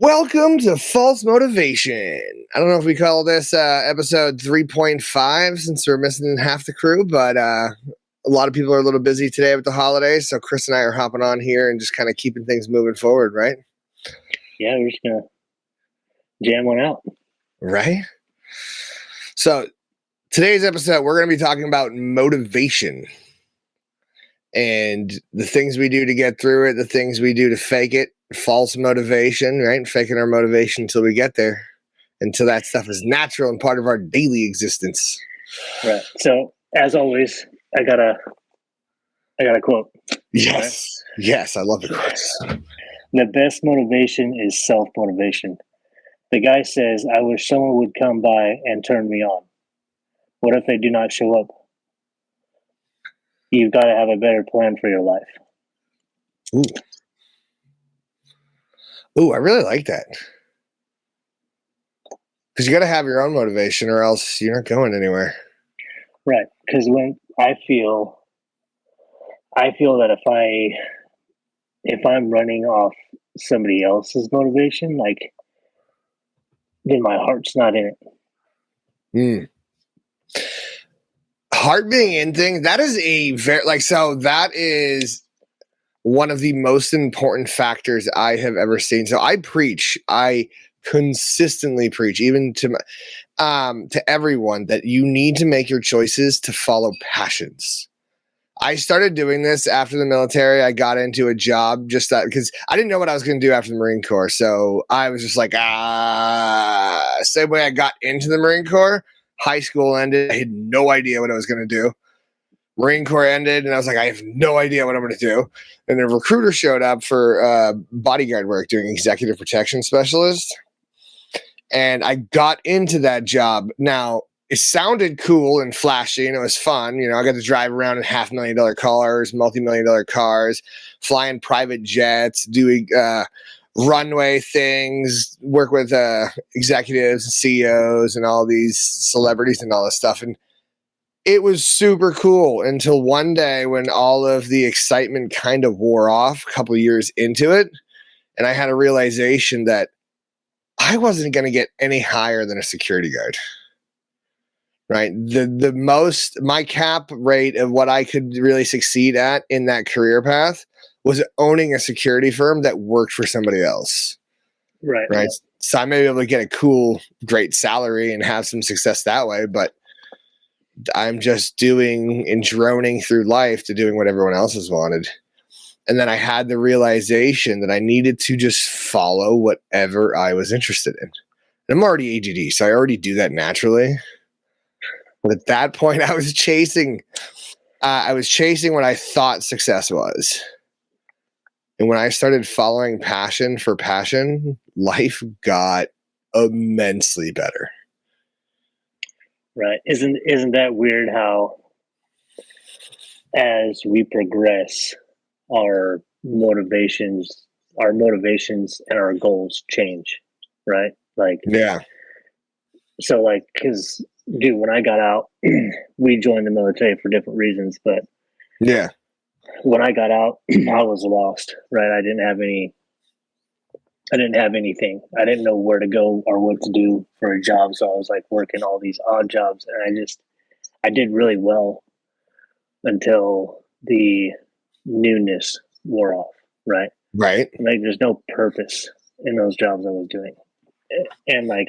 Welcome to False Motivation. I don't know if we call this episode 3.5 since we're missing half the crew, but a lot of people are a little busy today with the holidays, so Chris and I are hopping on here and just kind of keeping things moving forward, right? Yeah, we're just going to jam one out. Right? So today's episode, we're going to be talking about motivation and the things we do to get through it, the things we do to fake it, false motivation, right? Faking our motivation until we get there, until that stuff is natural and part of our daily existence. Right. So, as always, I got a quote. Yes. Right? Yes, I love the quotes. The best motivation is self-motivation. The guy says, I wish someone would come by and turn me on. What if they do not show up? You've got to have a better plan for your life. Ooh, I really like that. Because you got to have your own motivation or else you're not going anywhere. Right. Because when I feel that if I'm running off somebody else's motivation, like, then my heart's not in it. Heart being in things, that is that is one of the most important factors I have ever seen. So I consistently preach, even to everyone, that you need to make your choices to follow passions. I started doing this after the military. I got into a job just that because I didn't know what I was going to do after the Marine Corps. So I was just like, same way I got into the Marine Corps. High school ended. I had no idea what I was going to do. Marine Corps ended, and I was like, I have no idea what I'm going to do. And a recruiter showed up for bodyguard work, doing executive protection specialist. And I got into that job. Now, it sounded cool and flashy, and it was fun. You know, I got to drive around in $500,000 cars, multi-million-dollar cars, flying private jets, doing runway things, work with executives and CEOs and all these celebrities and all this stuff. And it was super cool until one day when all of the excitement kind of wore off a couple of years into it. And I had a realization that I wasn't going to get any higher than a security guard. Right. My cap rate of what I could really succeed at in that career path was owning a security firm that worked for somebody else. Right. Right. So I may be able to get a cool, great salary and have some success that way, but I'm just doing and droning through life to doing what everyone else has wanted. And then I had the realization that I needed to just follow whatever I was interested in. And I'm already ADD, so I already do that naturally. But at that point, I was chasing what I thought success was. And when I started following passion for passion, life got immensely better. Right. Isn't that weird how as we progress, our motivations and our goals change, right? Like, yeah. So like, cause dude, when I got out, we joined the military for different reasons, but yeah, when I got out, I was lost, right? I didn't have anything. I didn't know where to go or what to do for a job. So I was like working all these odd jobs, and I did really well until the newness wore off, right? Right. Like there's no purpose in those jobs I was doing. And like,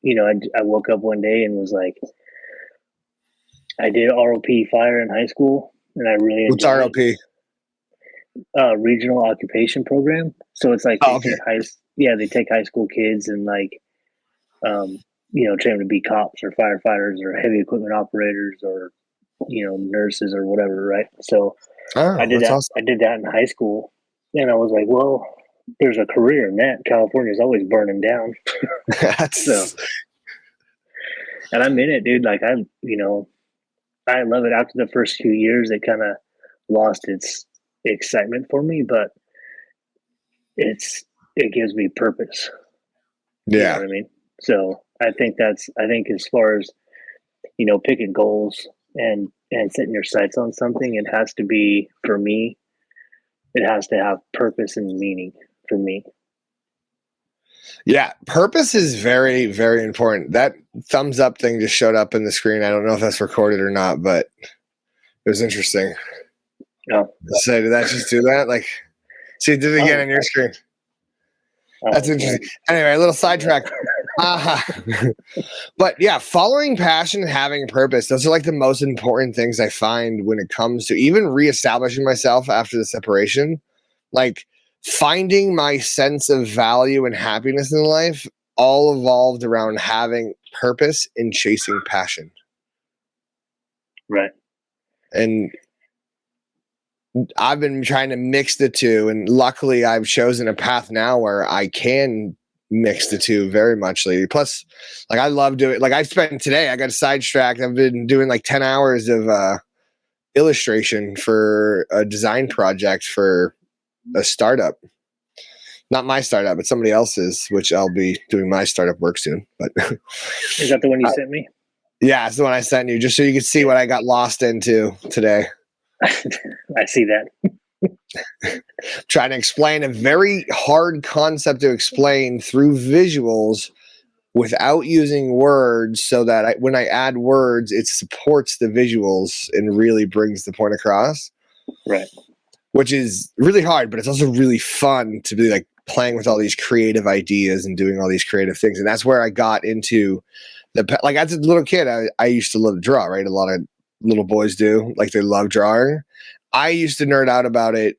you know, I woke up one day and was like, I did ROP fire in high school, and I really What's ROP? Regional occupation program. So it's like they take high school kids and like, train them to be cops or firefighters or heavy equipment operators or nurses or whatever, right? So I did that. Awesome. I did that in high school, and I was like, well, there's a career in that. California's always burning down. So, and I'm in it, dude. Like I love it. After the first few years, it kind of lost its excitement for me, but it gives me purpose. Yeah. You know what I mean? So I think as far as, picking goals and setting your sights on something, it has to be, for me, it has to have purpose and meaning for me. Yeah, purpose is very, very important. That thumbs up thing just showed up in the screen. I don't know if that's recorded or not, but it was interesting. Oh. So did that just do that? Like, see, it did it again on your screen. That's interesting. Anyway, a little sidetrack. But yeah, following passion and having a purpose, those are like the most important things I find when it comes to even reestablishing myself after the separation. Like finding my sense of value and happiness in life all evolved around having purpose and chasing passion. Right. And I've been trying to mix the two, and luckily I've chosen a path now where I can mix the two very muchly. Plus, like I love doing, like I spent today, I got sidetracked. I've been doing like 10 hours of illustration for a design project for a startup. Not my startup, but somebody else's, which I'll be doing my startup work soon. But is that the one you sent me? Yeah, it's the one I sent you, just so you can see what I got lost into today. I see that. Trying to explain a very hard concept to explain through visuals without using words, so that when I add words, it supports the visuals and really brings the point across. Right. Which is really hard, but it's also really fun to be like playing with all these creative ideas and doing all these creative things. And that's where I got into like as a little kid, I used to love to draw, right? A lot of little boys do, like they love drawing. I used to nerd out about it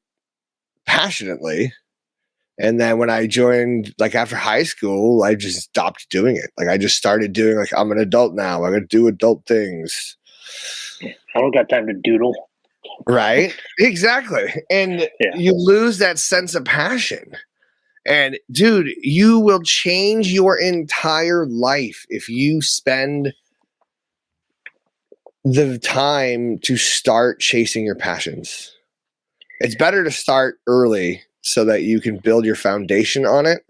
passionately. And then when I joined, like after high school, I just stopped doing it. Like I just started doing, like, I'm an adult now. I got to do adult things. I don't got time to doodle. Right? Exactly. And you lose that sense of passion. And dude, you will change your entire life if you spend the time to start chasing your passions. It's better to start early so that you can build your foundation on it.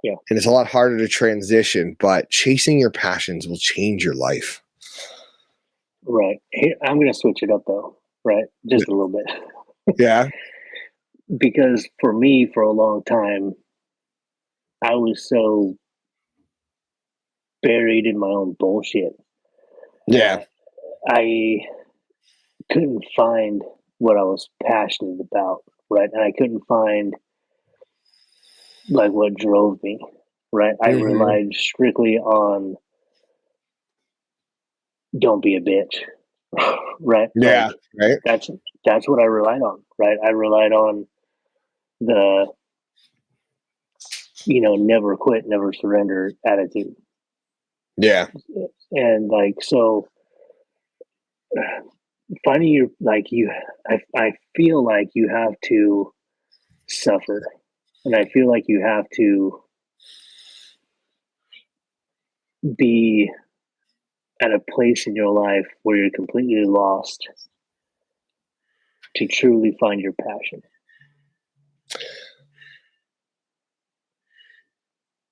Yeah. And it's a lot harder to transition, but chasing your passions will change your life. Right. I'm going to switch it up though, right? Just a little bit. Yeah. Because for me, for a long time, I was so buried in my own bullshit. Yeah. I couldn't find what I was passionate about, right? And I couldn't find like what drove me, right? I relied strictly on don't be a bitch, right? Yeah, like, right. That's what I relied on, right? I relied on the never quit, never surrender attitude. Yeah. And like so finding your I feel like you have to suffer, and I feel like you have to be at a place in your life where you're completely lost to truly find your passion.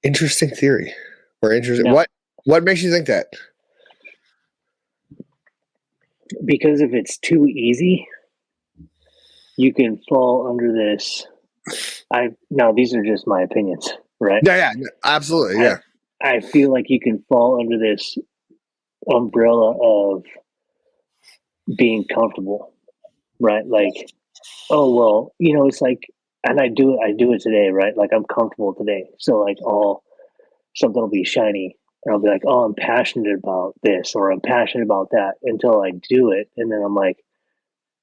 Interesting theory. Or interesting. Yeah. What makes you think that? Because if it's too easy, you can fall under this. Now these are just my opinions, right? Yeah, absolutely. Yeah. I feel like you can fall under this umbrella of being comfortable, right? Like, oh well, it's like, and I do it today, right? Like I'm comfortable today, so like something will be shiny, and I'll be like, oh, I'm passionate about this, or I'm passionate about that, until I do it, and then I'm like,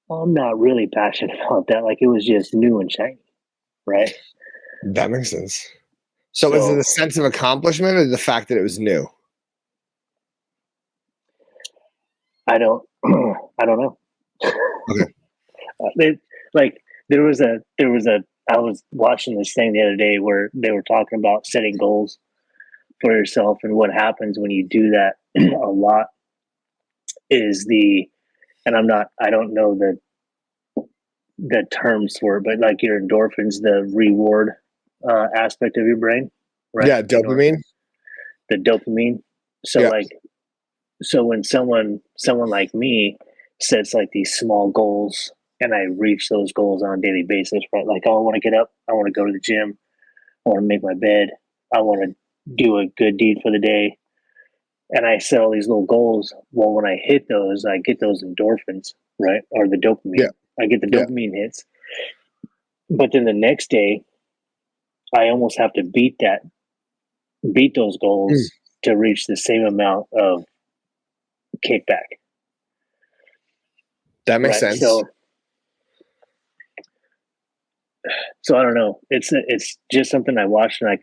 oh, I'm not really passionate about that. Like it was just new and shiny, right? That makes sense. So is it a sense of accomplishment or the fact that it was new? I don't know. Okay. There was a I was watching this thing the other day where they were talking about setting goals for yourself, and what happens when you do that a lot is and I don't know the terms for it, but like your endorphins, the reward aspect of your brain, right? Yeah, dopamine. The dopamine. So so when someone like me sets like these small goals, and I reach those goals on a daily basis, right? Like, oh, I want to get up, I want to go to the gym, I want to make my bed. I want to do a good deed for the day. And I set all these little goals. Well, when I hit those, I get those endorphins, right? Or the dopamine. Yeah. I get the Yeah. dopamine hits. But then the next day, I almost have to beat those goals to reach the same amount of kickback. That makes sense. So I don't know. It's just something I watched, and I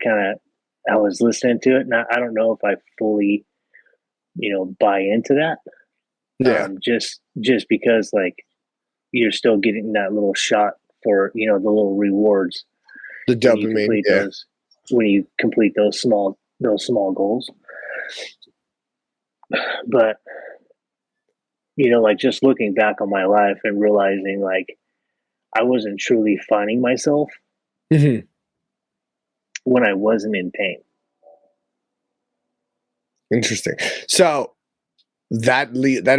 was listening to it, and I don't know if I fully, buy into that. Yeah. Just because like you're still getting that little shot for the little rewards The dopamine. When you complete those small goals. But like just looking back on my life and realizing like I wasn't truly finding myself when I wasn't in pain. Interesting. So that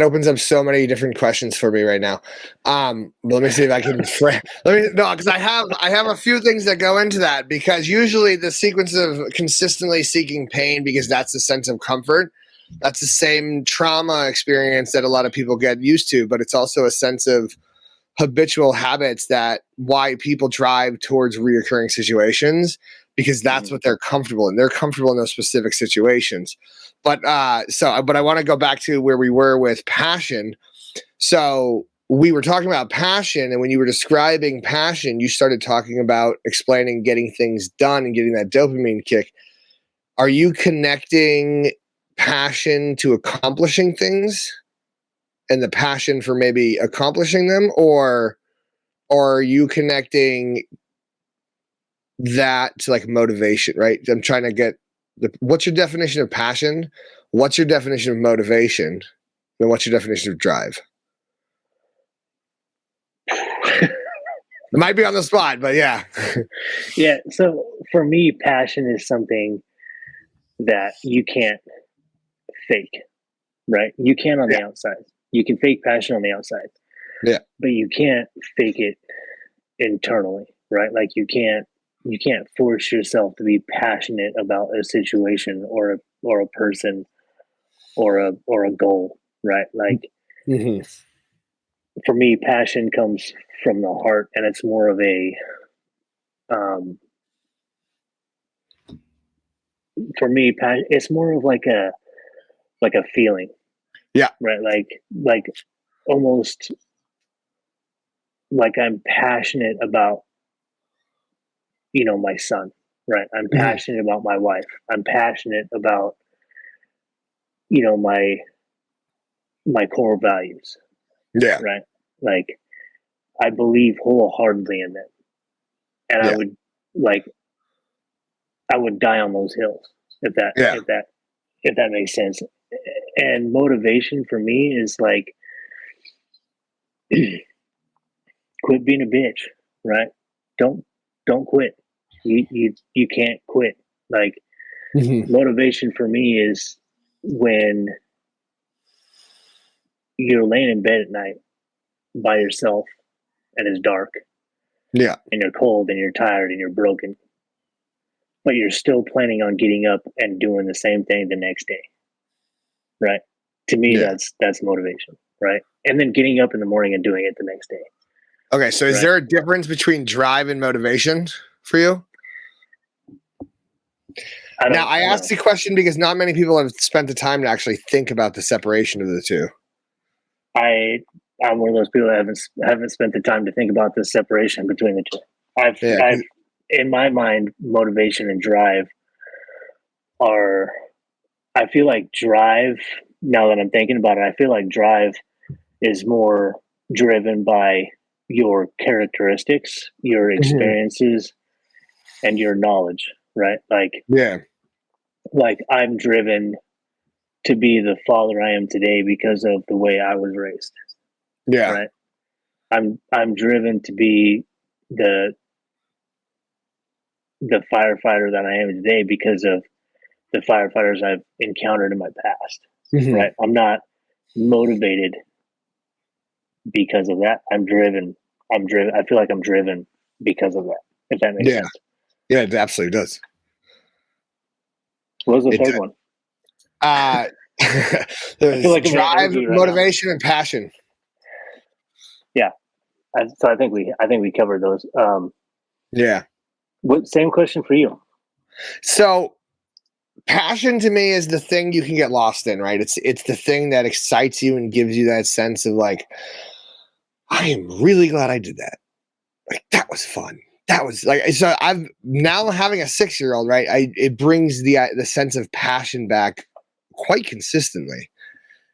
opens up so many different questions for me right now. Let me see if I can because I have a few things that go into that, because usually the sequence of consistently seeking pain because that's a sense of comfort. That's the same trauma experience that a lot of people get used to, but it's also a sense of habitual habits that why people drive towards reoccurring situations, because that's what they're comfortable in. They're comfortable in those specific situations. But I want to go back to where we were with passion. So we were talking about passion, and when you were describing passion, you started talking about explaining getting things done and getting that dopamine kick. Are you connecting passion to accomplishing things and the passion for maybe accomplishing them, or are you connecting that to like motivation, right? I'm trying to get what's your definition of passion? What's your definition of motivation? And what's your definition of drive? It might be on the spot, but yeah. Yeah. So for me, passion is something that you can't fake, right? You can on the outside. You can fake passion on the outside. Yeah. But you can't fake it internally, right? Like you can't force yourself to be passionate about a situation or a person or a goal, right? Like for me, passion comes from the heart, and it's more of a for me, it's more of like a feeling. Yeah. Right. Like almost like I'm passionate about, my son. Right. I'm passionate about my wife. I'm passionate about, my core values. Yeah. Right. Like I believe wholeheartedly in them. And I would die on those hills if that makes sense. And motivation for me is like quit being a bitch, right? Don't quit. You can't quit. Like motivation for me is when you're laying in bed at night by yourself and it's dark. Yeah. And you're cold and you're tired and you're broken. But you're still planning on getting up and doing the same thing the next day. Right? To me, that's motivation, right? And then getting up in the morning and doing it the next day. Okay, so is there a difference between drive and motivation for you? I asked the question because not many people have spent the time to actually think about the separation of the two. I'm one of those people that haven't spent the time to think about the separation between the two. I've in my mind, motivation and drive are. I feel like drive. Now that I'm thinking about it, I feel like drive is more driven by your characteristics, your experiences, and your knowledge. Right? Like I'm driven to be the father I am today because of the way I was raised. Yeah. Right. I'm driven to be the firefighter that I am today because of the firefighters I've encountered in my past. Right. I'm not motivated because of that. I'm driven. I feel like I'm driven because of that, if that makes sense. Yeah, it absolutely does. What was the third one? There's like drive, motivation, and passion. Yeah, so I think we covered those. Yeah. Same question for you. So, passion to me is the thing you can get lost in, right? It's the thing that excites you and gives you that sense of like, I am really glad I did that. Like that was fun. That was like, so I've now having a 6-year-old, right? It brings the sense of passion back quite consistently,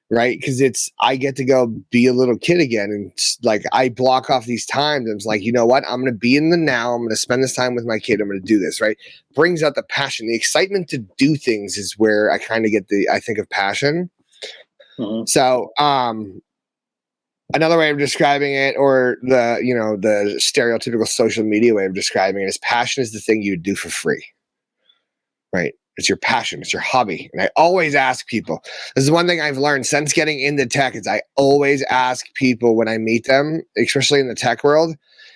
right? Because I get to go be a little kid again, and like I block off these times. And it's like, you know what? I'm going to be in the now. I'm going to spend this time with my kid. I'm going to do this, right? Brings out the passion, the excitement to do things is where I kind of get I think of passion. Mm-hmm. So, another way of describing it, or the stereotypical social media way of describing it, is passion is the thing you do for free, right? It's your passion. It's your hobby. And I always ask people, this is one thing I've learned since getting into tech, is I always ask people when I meet them, especially in the tech world,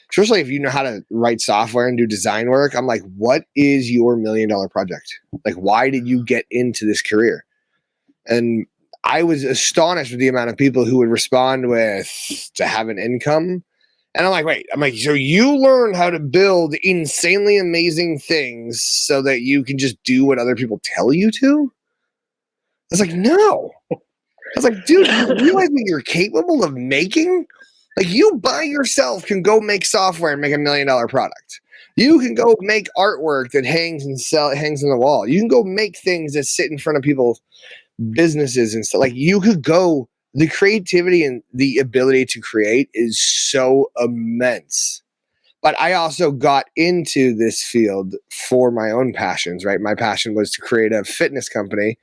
especially if you know how to write software and do design work, I'm like, what is your $1 million project? Like, why did you get into this career? And I was astonished with the amount of people who would respond with to have an income. And I'm like, so you learn how to build insanely amazing things so that you can just do what other people tell you to? I was like, no. I was like, dude, you realize what you're capable of making? Like, you by yourself can go make software and make $1 million product. You can go make artwork that hangs on the wall. You can go make things that sit in front of people's businesses and stuff. Like, you could go. The creativity and the ability to create is so immense. But I also got into this field for my own passions, right? My passion was to create a fitness company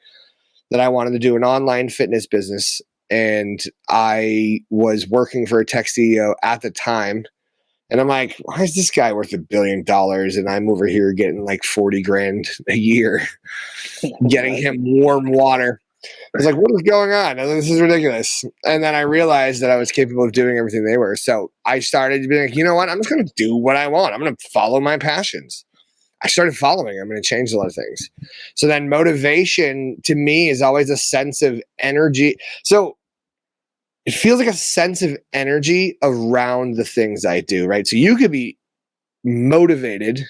that I wanted to do an online fitness business. And I was working for a tech CEO at the time. And I'm like, why is this guy worth $1 billion? And I'm over here getting like 40 grand a year, getting him warm water. I was like, what is going on? This is ridiculous. And then I realized that I was capable of doing everything they were. So I started to be like, you know what? I'm just going to do what I want. I'm going to follow my passions. I started following. I'm going to change a lot of things. So then motivation to me is always a sense of energy. So it feels like a sense of energy around the things I do, right? So you could be motivated,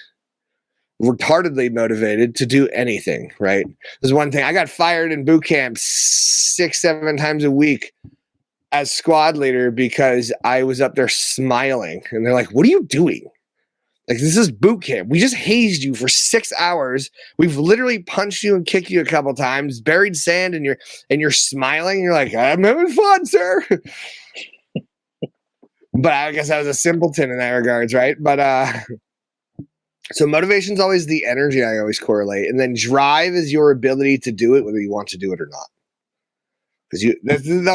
retardedly motivated to do anything, right? There's one thing. I got fired in boot camp 6-7 times a week as squad leader because I was up there smiling. And they're like, what are you doing? Like, this is boot camp. We just hazed you for 6 hours. We've literally punched you and kicked you a couple times, buried sand, and you're smiling. And you're like, I'm having fun, sir. But I guess I was a simpleton in that regards, right? But so motivation is always the energy I always correlate. And then drive is your ability to do it, whether you want to do it or not. Because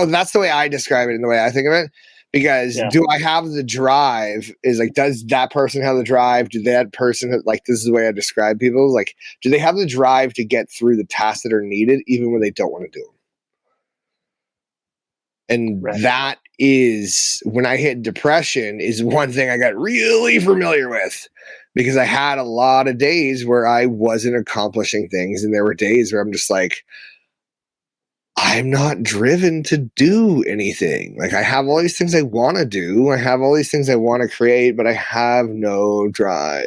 that's the way I describe it and the way I think of it. Because do I have the drive is like, does that person have the drive? Do that person have, like, this is the way I describe people. Like, do they have the drive to get through the tasks that are needed, even when they don't want to do them? And that is, when I hit depression, is one thing I got really familiar with. Because I had a lot of days where I wasn't accomplishing things. And there were days where I'm just like, I'm not driven to do anything. Like, I have all these things I want to do. I have all these things I want to create, but I have no drive.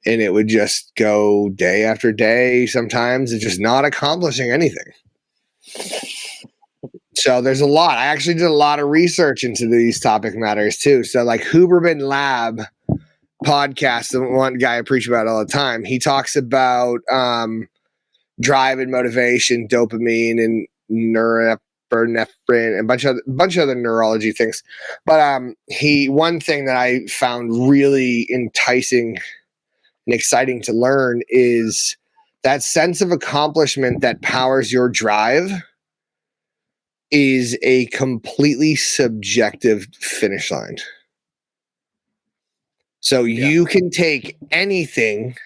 And it would just go day after day. Sometimes it's just not accomplishing anything. So there's a lot. I actually did a lot of research into these topic matters too. So like Huberman Lab podcast, the one guy I preach about all the time, he talks about drive and motivation, dopamine and norepinephrine, and a bunch of other neurology things. But one thing that I found really enticing and exciting to learn is that sense of accomplishment that powers your drive is a completely subjective finish line. So you can take anything,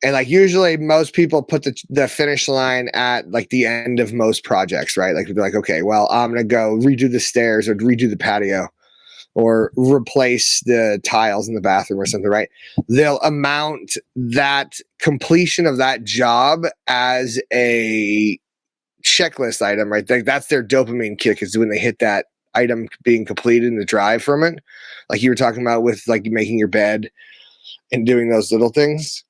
and like usually most people put the finish line at like the end of most projects, right? Like they're like, okay, well, I'm going to go redo the stairs or redo the patio. or replace the tiles in the bathroom or something, right? They'll amount that completion of that job as a checklist item, right? That's their dopamine kick, is when they hit that item being completed and the drive from it. Like you were talking about with like making your bed and doing those little things.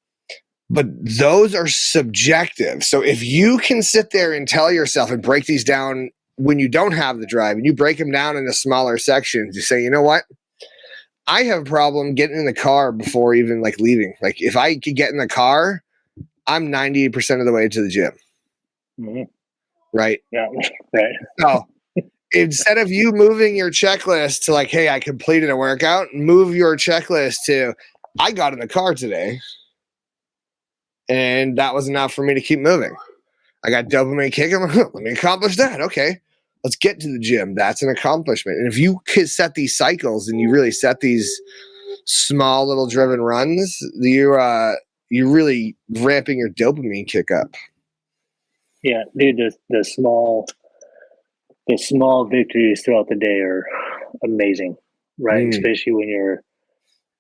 But those are subjective. So if you can sit there and tell yourself and break these down when you don't have the drive, and you break them down into smaller sections, you say, you know what? I have a problem getting in the car before even like leaving. Like if I could get in the car, I'm 90% of the way to the gym. Mm-hmm. Right? Yeah, right. So instead of you moving your checklist to like, hey, I completed a workout, move your checklist to, I got in the car today. And that was enough for me to keep moving. I got dopamine kick. I'm like, let me accomplish that. Okay, let's get to the gym. That's an accomplishment. And if you could set these cycles and you really set these small little driven runs, you're really ramping your dopamine kick up. Yeah, dude, the small victories throughout the day are amazing, right? Especially when you're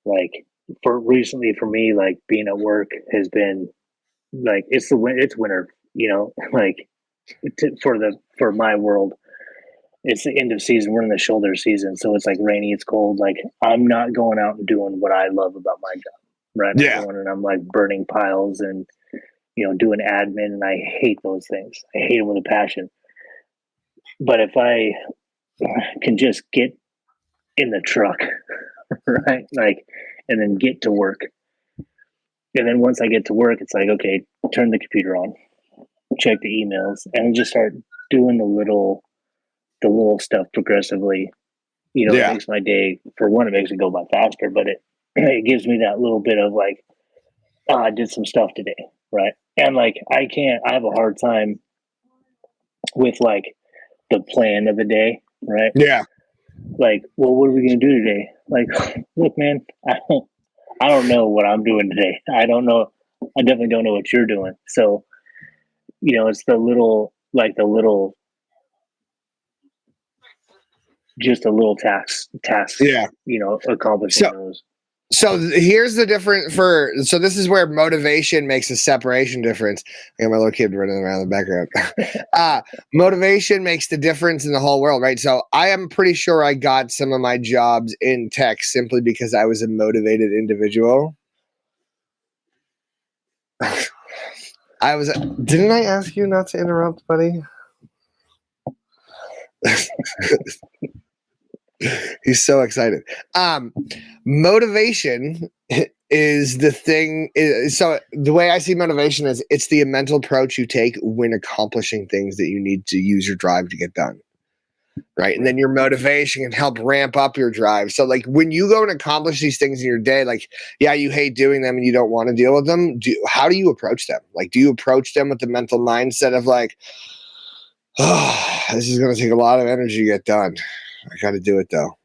like, recently for me, like being at work has been like it's winter, you know, like for my world, it's the end of season. We're in the shoulder season, so it's like rainy, it's cold. Like I'm not going out and doing what I love about my job, right? Yeah. I'm going and I'm like burning piles and doing admin, and I hate those things. I hate them with a passion. But if I can just get in the truck, right, like, and then get to work, and then once I get to work, it's like, okay, turn the computer on, check the emails, and just start doing the little stuff progressively. It makes my day, for one, it makes it go by faster, but it gives me that little bit of like, oh, I did some stuff today, right? And like I have a hard time with like the plan of the day, right? Yeah. Like, well, what are we gonna do today? Like, look, man, I don't know what I'm doing today. I don't know. I definitely don't know what you're doing. So, it's just a little task. Yeah. Accomplishing those. So here's the difference so this is where motivation makes a separation difference. I got my little kid running around in the background. Motivation makes the difference in the whole world, right? So I am pretty sure I got some of my jobs in tech simply because I was a motivated individual. Didn't I ask you not to interrupt, buddy? He's so excited. Motivation is the thing. So the way I see motivation is it's the mental approach you take when accomplishing things that you need to use your drive to get done. Right. And then your motivation can help ramp up your drive. So like when you go and accomplish these things in your day, like, yeah, you hate doing them and you don't want to deal with them. How do you approach them? Like, do you approach them with the mental mindset of like, oh, this is going to take a lot of energy to get done. I got to do it though.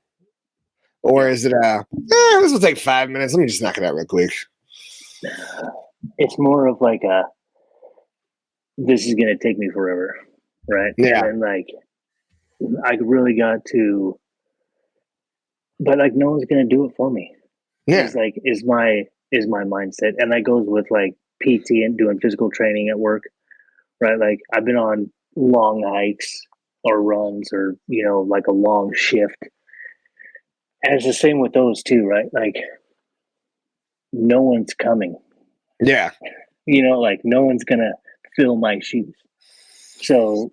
Or is it this will take 5 minutes. Let me just knock it out real quick. It's more of like this is going to take me forever. Right. Yeah. And then like, I really got to, but like no one's going to do it for me. Yeah. It's like, is my mindset. And that goes with like PT and doing physical training at work, right? Like I've been on long hikes or runs or, like a long shift. And it's the same with those too, right? Like no one's coming. Yeah. Like no one's going to fill my shoes. So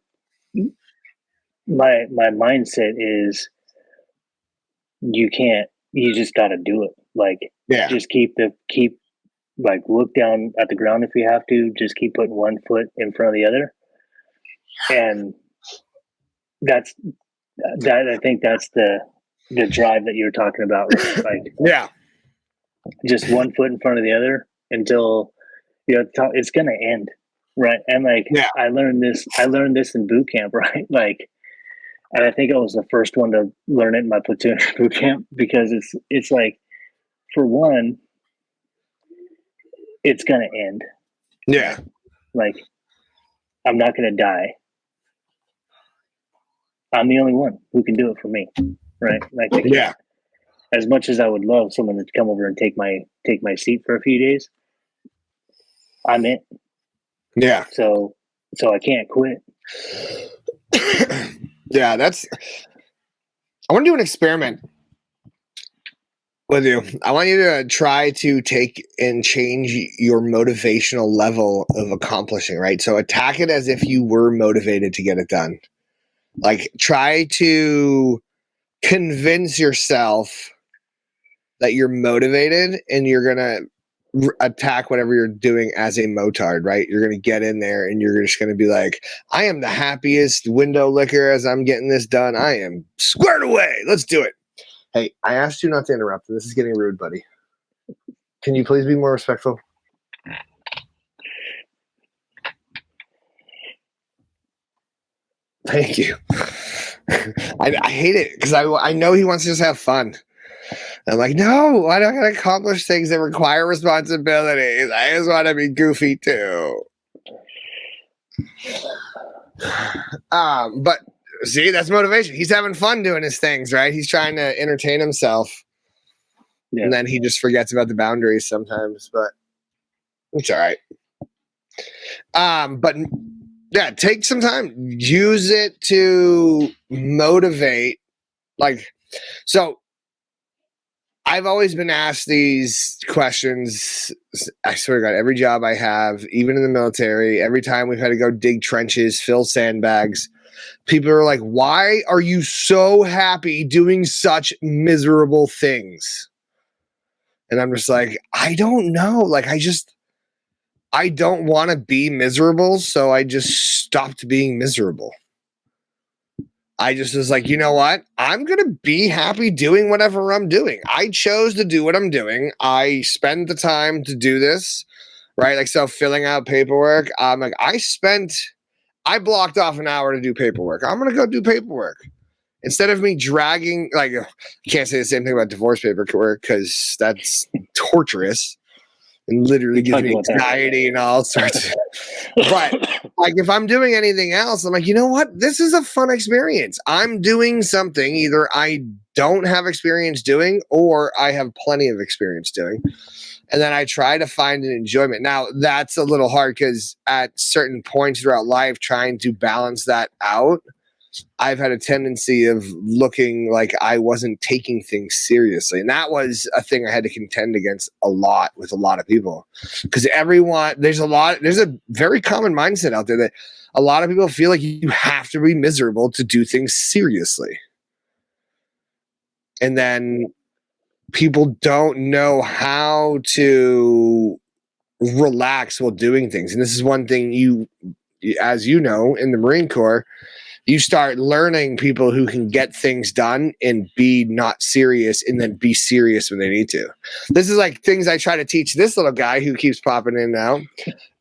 my mindset is you just got to do it. Like, just keep like look down at the ground if you have to, just keep putting one foot in front of the other. And I think that's the drive that you're talking about, right? Like, yeah, just one foot in front of the other until it's going to end. Right. And like, I learned this in boot camp, right? Like, and I think I was the first one to learn it in my platoon boot camp because it's like, for one, it's going to end. Yeah. Right? Like, I'm not going to die. I'm the only one who can do it for me. Right. Like, as much as I would love someone to come over and take my seat for a few days, I'm in. Yeah. So I can't quit. Yeah, I want to do an experiment with you. I want you to try to take and change your motivational level of accomplishing, right? So attack it as if you were motivated to get it done. Like, try to convince yourself that you're motivated and you're going to attack whatever you're doing as a motard, right? You're going to get in there and you're just going to be like, I am the happiest window licker as I'm getting this done. I am squared away. Let's do it. Hey, I asked you not to interrupt. This is getting rude, buddy. Can you please be more respectful? Thank you. I hate it because I know he wants to just have fun. I'm like, no, I don't got to accomplish things that require responsibilities. I just want to be goofy too. But see, that's motivation. He's having fun doing his things, right? He's trying to entertain himself. Yeah. And then he just forgets about the boundaries sometimes, but it's all right. But yeah, take some time. Use it to motivate. Like, so I've always been asked these questions. I swear to God, every job I have, even in the military, every time we've had to go dig trenches, fill sandbags, people are like, why are you so happy doing such miserable things? And I'm just like, I don't know. Like, I don't want to be miserable. So I just stopped being miserable. I just was like, you know what? I'm going to be happy doing whatever I'm doing. I chose to do what I'm doing. I spend the time to do this, right? Like, so filling out paperwork, like I blocked off an hour to do paperwork. I'm going to go do paperwork. Instead of me dragging, like, I can't say the same thing about divorce paperwork because that's torturous and literally gives me anxiety and all sorts. But like, if I'm doing anything else, I'm like, you know what? This is a fun experience. I'm doing something either I don't have experience doing or I have plenty of experience doing. And then I try to find an enjoyment. Now, that's a little hard because at certain points throughout life, trying to balance that out, I've had a tendency of looking like I wasn't taking things seriously. And that was a thing I had to contend against a lot with a lot of people. Because there's a very common mindset out there that a lot of people feel like you have to be miserable to do things seriously. And then people don't know how to relax while doing things. And this is one thing as you know, in the Marine Corps, you start learning people who can get things done and be not serious and then be serious when they need to. This is like things I try to teach this little guy who keeps popping in now.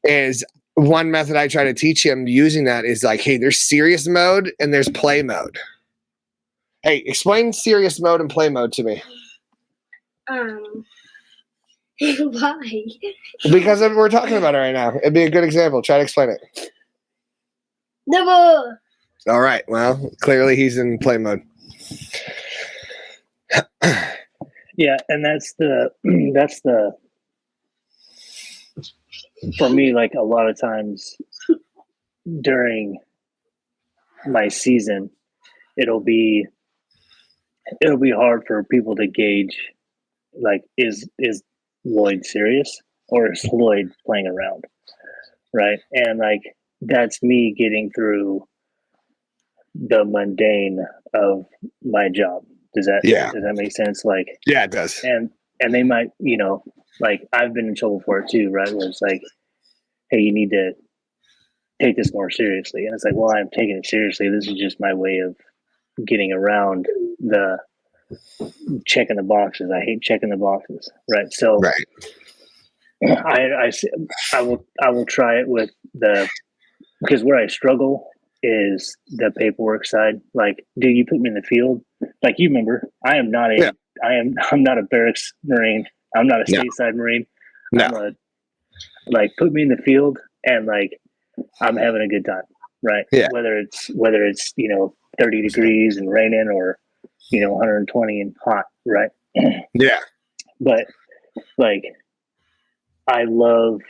Is one method I try to teach him using that is like, hey, there's serious mode and there's play mode. Hey, explain serious mode and play mode to me. Why? Because we're talking about it right now. It'd be a good example. Try to explain it. Never. All right. Well, clearly he's in play mode. Yeah, and that's the for me, like a lot of times during my season, it'll be hard for people to gauge, like, is Lloyd serious or is Lloyd playing around, right? And like, that's me getting through the mundane of my job. Does that make sense? Like, yeah, it does. And they might, like, I've been in trouble for it too, right? Where it's like, hey, you need to take this more seriously. And it's like, well, I'm taking it seriously. This is just my way of getting around the checking the boxes. I hate checking the boxes, right? So I will try it with because where I struggle is the paperwork side. Like, dude, you put me in the field. Like, you remember, I'm not a barracks Marine. I'm not a stateside Marine. No. Put me in the field and like, I'm having a good time, right? Yeah. Whether it's 30 degrees and raining or 120 and hot, right? Yeah. But like, I love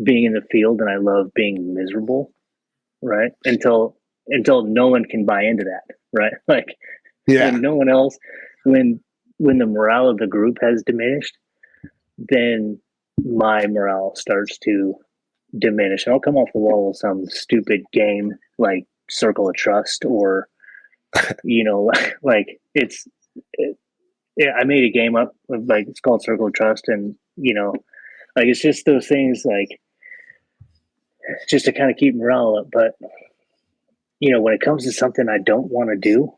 being in the field and I love being miserable, right? Until no one can buy into that, right? Like Yeah. when no one else, when the morale of the group has diminished, then my morale starts to diminish. And I'll come off the wall with some stupid game like Circle of Trust, or like yeah, I made a game up like it's called Circle of Trust, and like it's just those things like just to kind of keep morale up. But when it comes to something I don't want to do,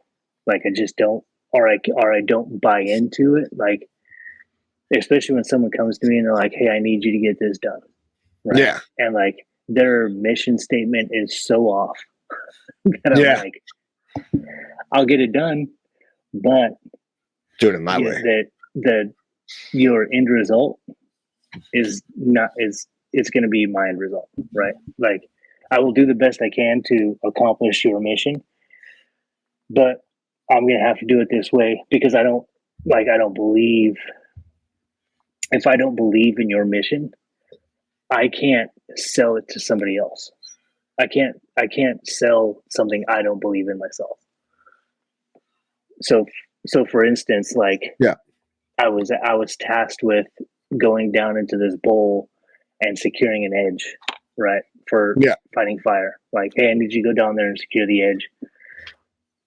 like I just don't, or I don't buy into it, like especially when someone comes to me and they're like, "Hey, I need you to get this done," right? Yeah. And like their mission statement is so off that I'm like, I'll get it done, but do it in my way. That your end result is not it's going to be my end result, right? Like I will do the best I can to accomplish your mission, but I'm going to have to do it this way because I don't believe, if I don't believe in your mission, I can't sell it to somebody else. I can't sell something I don't believe in myself. So for instance, like I was tasked with going down into this bowl and securing an edge, right? For fighting fire. Like, hey, I need you to go down there and secure the edge.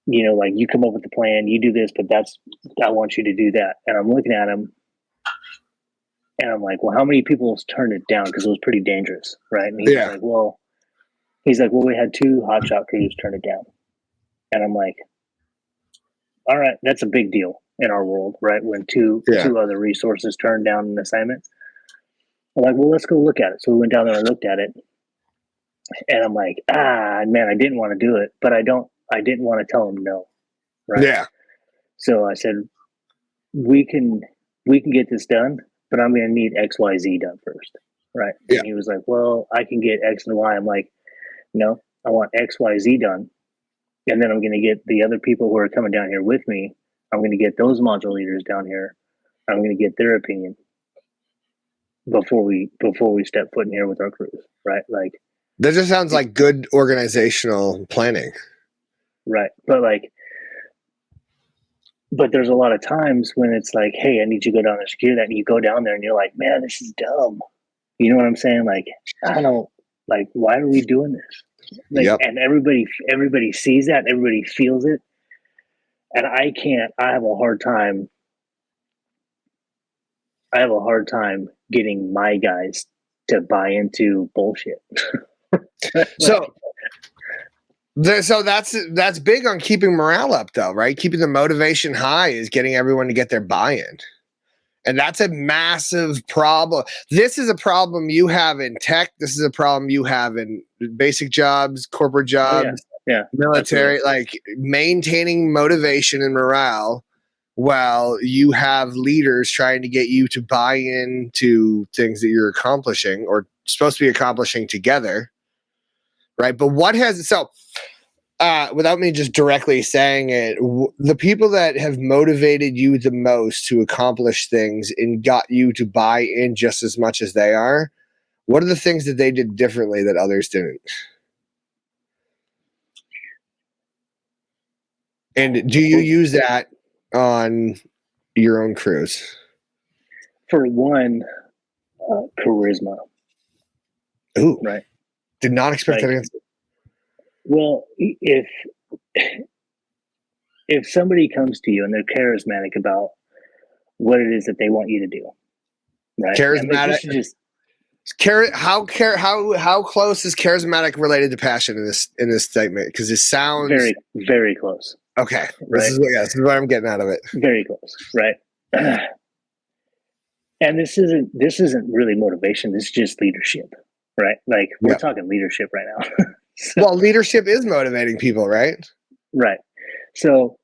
Like you come up with the plan, you do this, but I want you to do that. And I'm looking at him and I'm like, well, how many people turned it down? Because it was pretty dangerous, right? And he's like, well, we had 2 hotshot crews turn it down. And I'm like, all right, that's a big deal in our world, right? When two other resources turn down an assignment. I'm like, well, let's go look at it. So we went down there and looked at it. And I'm like, man, I didn't want to do it, but I didn't want to tell him no. Right. Yeah. So I said, we can get this done, but I'm going to need X, Y, Z done first. Right. Yeah. And he was like, well, I can get X and Y. I'm like, no, I want X, Y, Z done. And then I'm going to get the other people who are coming down here with me. I'm going to get those module leaders down here. I'm going to get their opinion before we step foot in here with our crews, right? Like that just sounds like good organizational planning, right? But there's a lot of times when it's like, hey, I need you to go down there and secure that, and you go down there and you're like, man, this is dumb. You know what I'm saying? Like, I don't like, why are we doing this? Like, and everybody sees that, everybody feels it, and I have a hard time. I have a hard time getting my guys to buy into bullshit. So that's big on keeping morale up, though, right? Keeping the motivation high is getting everyone to get their buy-in. And that's a massive problem. This is a problem you have in tech. This is a problem you have in basic jobs, corporate jobs, military, absolutely. Like maintaining motivation and morale while you have leaders trying to get you to buy into things that you're accomplishing or supposed to be accomplishing together. Right. But without me just directly saying it, the people that have motivated you the most to accomplish things and got you to buy in just as much as they are, what are the things that they did differently that others didn't? And do you use that on your own crews? For one, charisma. Ooh, right. Did not expect that answer. Well, if somebody comes to you and they're charismatic about what it is that they want you to do, right? Charismatic. How close is charismatic related to passion in this statement? Because it sounds very, very close. Okay, right? This is what I'm getting out of it. Very close, right? And this isn't really motivation. This is just leadership, right? Like we're talking leadership right now. Well, leadership is motivating people, right? Right. So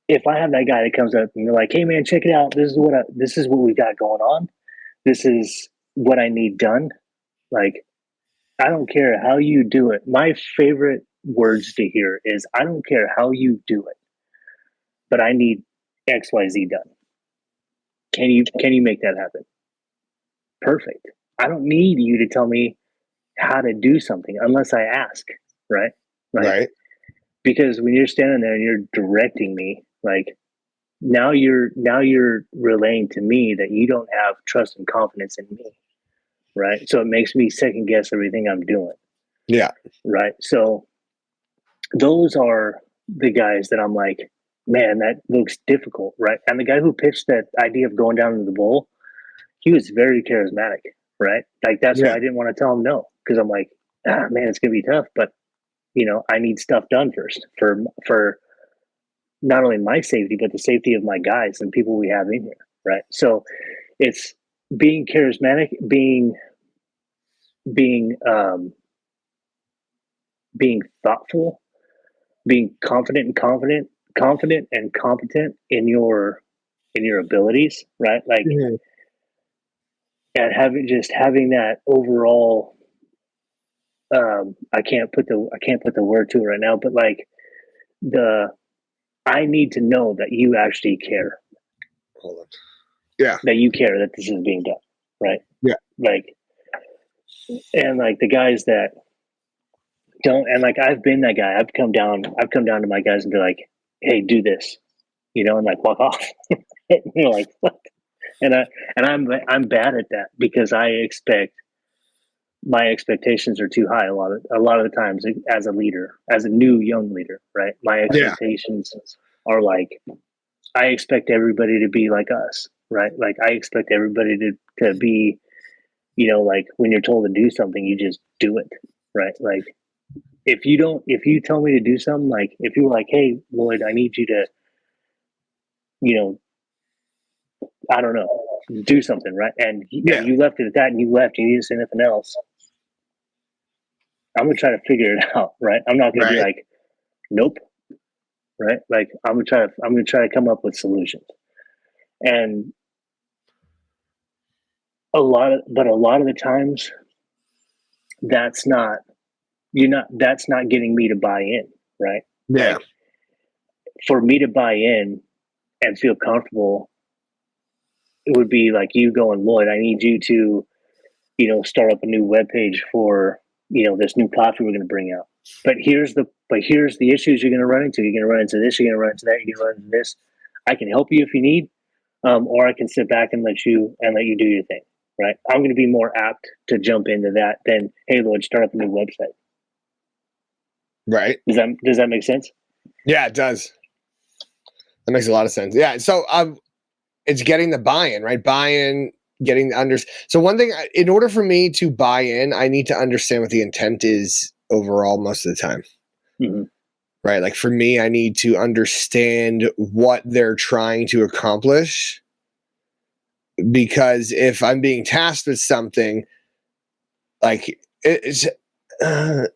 if I have that guy that comes up and they're like, "Hey, man, check it out. This is what we got going on. This is what I need done." Like, I don't care how you do it. My favorite words to hear is, "I don't care how you do it, but I need XYZ done. Can you make that happen? Perfect. I don't need you to tell me how to do something unless I ask, right? Like, right. because when you're standing there and you're directing me, like now you're relaying to me that you don't have trust and confidence in me, right? So it makes me second guess everything I'm doing. Yeah. Right. So those are the guys that I'm like, man, that looks difficult, right? And the guy who pitched that idea of going down to the bowl, he was very charismatic, right? Like that's why I didn't want to tell him no, because I'm like, man, it's gonna be tough, but I need stuff done first for not only my safety, but the safety of my guys and people we have in here, right? So it's being charismatic, being thoughtful, being confident and competent in your abilities, right? Like, and having that overall. I can't put the word to it right now, but like I need to know that you actually care. Hold on. Yeah. That you care that this is being done, right? Yeah. Like, and like the guys that don't, and like I've been that guy. I've come down to my guys and be like, "Hey, do this," and like walk off. You're like, "What?" And I'm bad at that because my expectations are too high a lot of the times as a leader, as a new young leader, right? My expectations are like, I expect everybody to be like us, right? Like I expect everybody to be, like when you're told to do something, you just do it, right? Like if you tell me to do something, like if you were like, "Hey, Lloyd, I need you to, I don't know, do something," right? And you left it at that and you left and you didn't say nothing else. I'm going to try to figure it out, right? I'm not going to be like, nope, right? Like I'm going to try to come up with solutions. And a lot of the times that's not getting me to buy in, right? Yeah. Like, for me to buy in and feel comfortable, it would be like you going, "Lloyd, I need you to, start up a new webpage for, this new coffee we're going to bring out. But here's the issues you're going to run into. You're going to run into this. You're going to run into that. You're going to run into this. I can help you if you need, or I can sit back and let you do your thing, right? I'm going to be more apt to jump into that than, "Hey, Lloyd, start up a new website." Right. Does that make sense? Yeah, it does. That makes a lot of sense. Yeah. So it's getting the buy-in, right? Buy-in, getting the So one thing, in order for me to buy in, I need to understand what the intent is overall most of the time. Mm-hmm. Right? Like for me, I need to understand what they're trying to accomplish. Because if I'm being tasked with something, like it's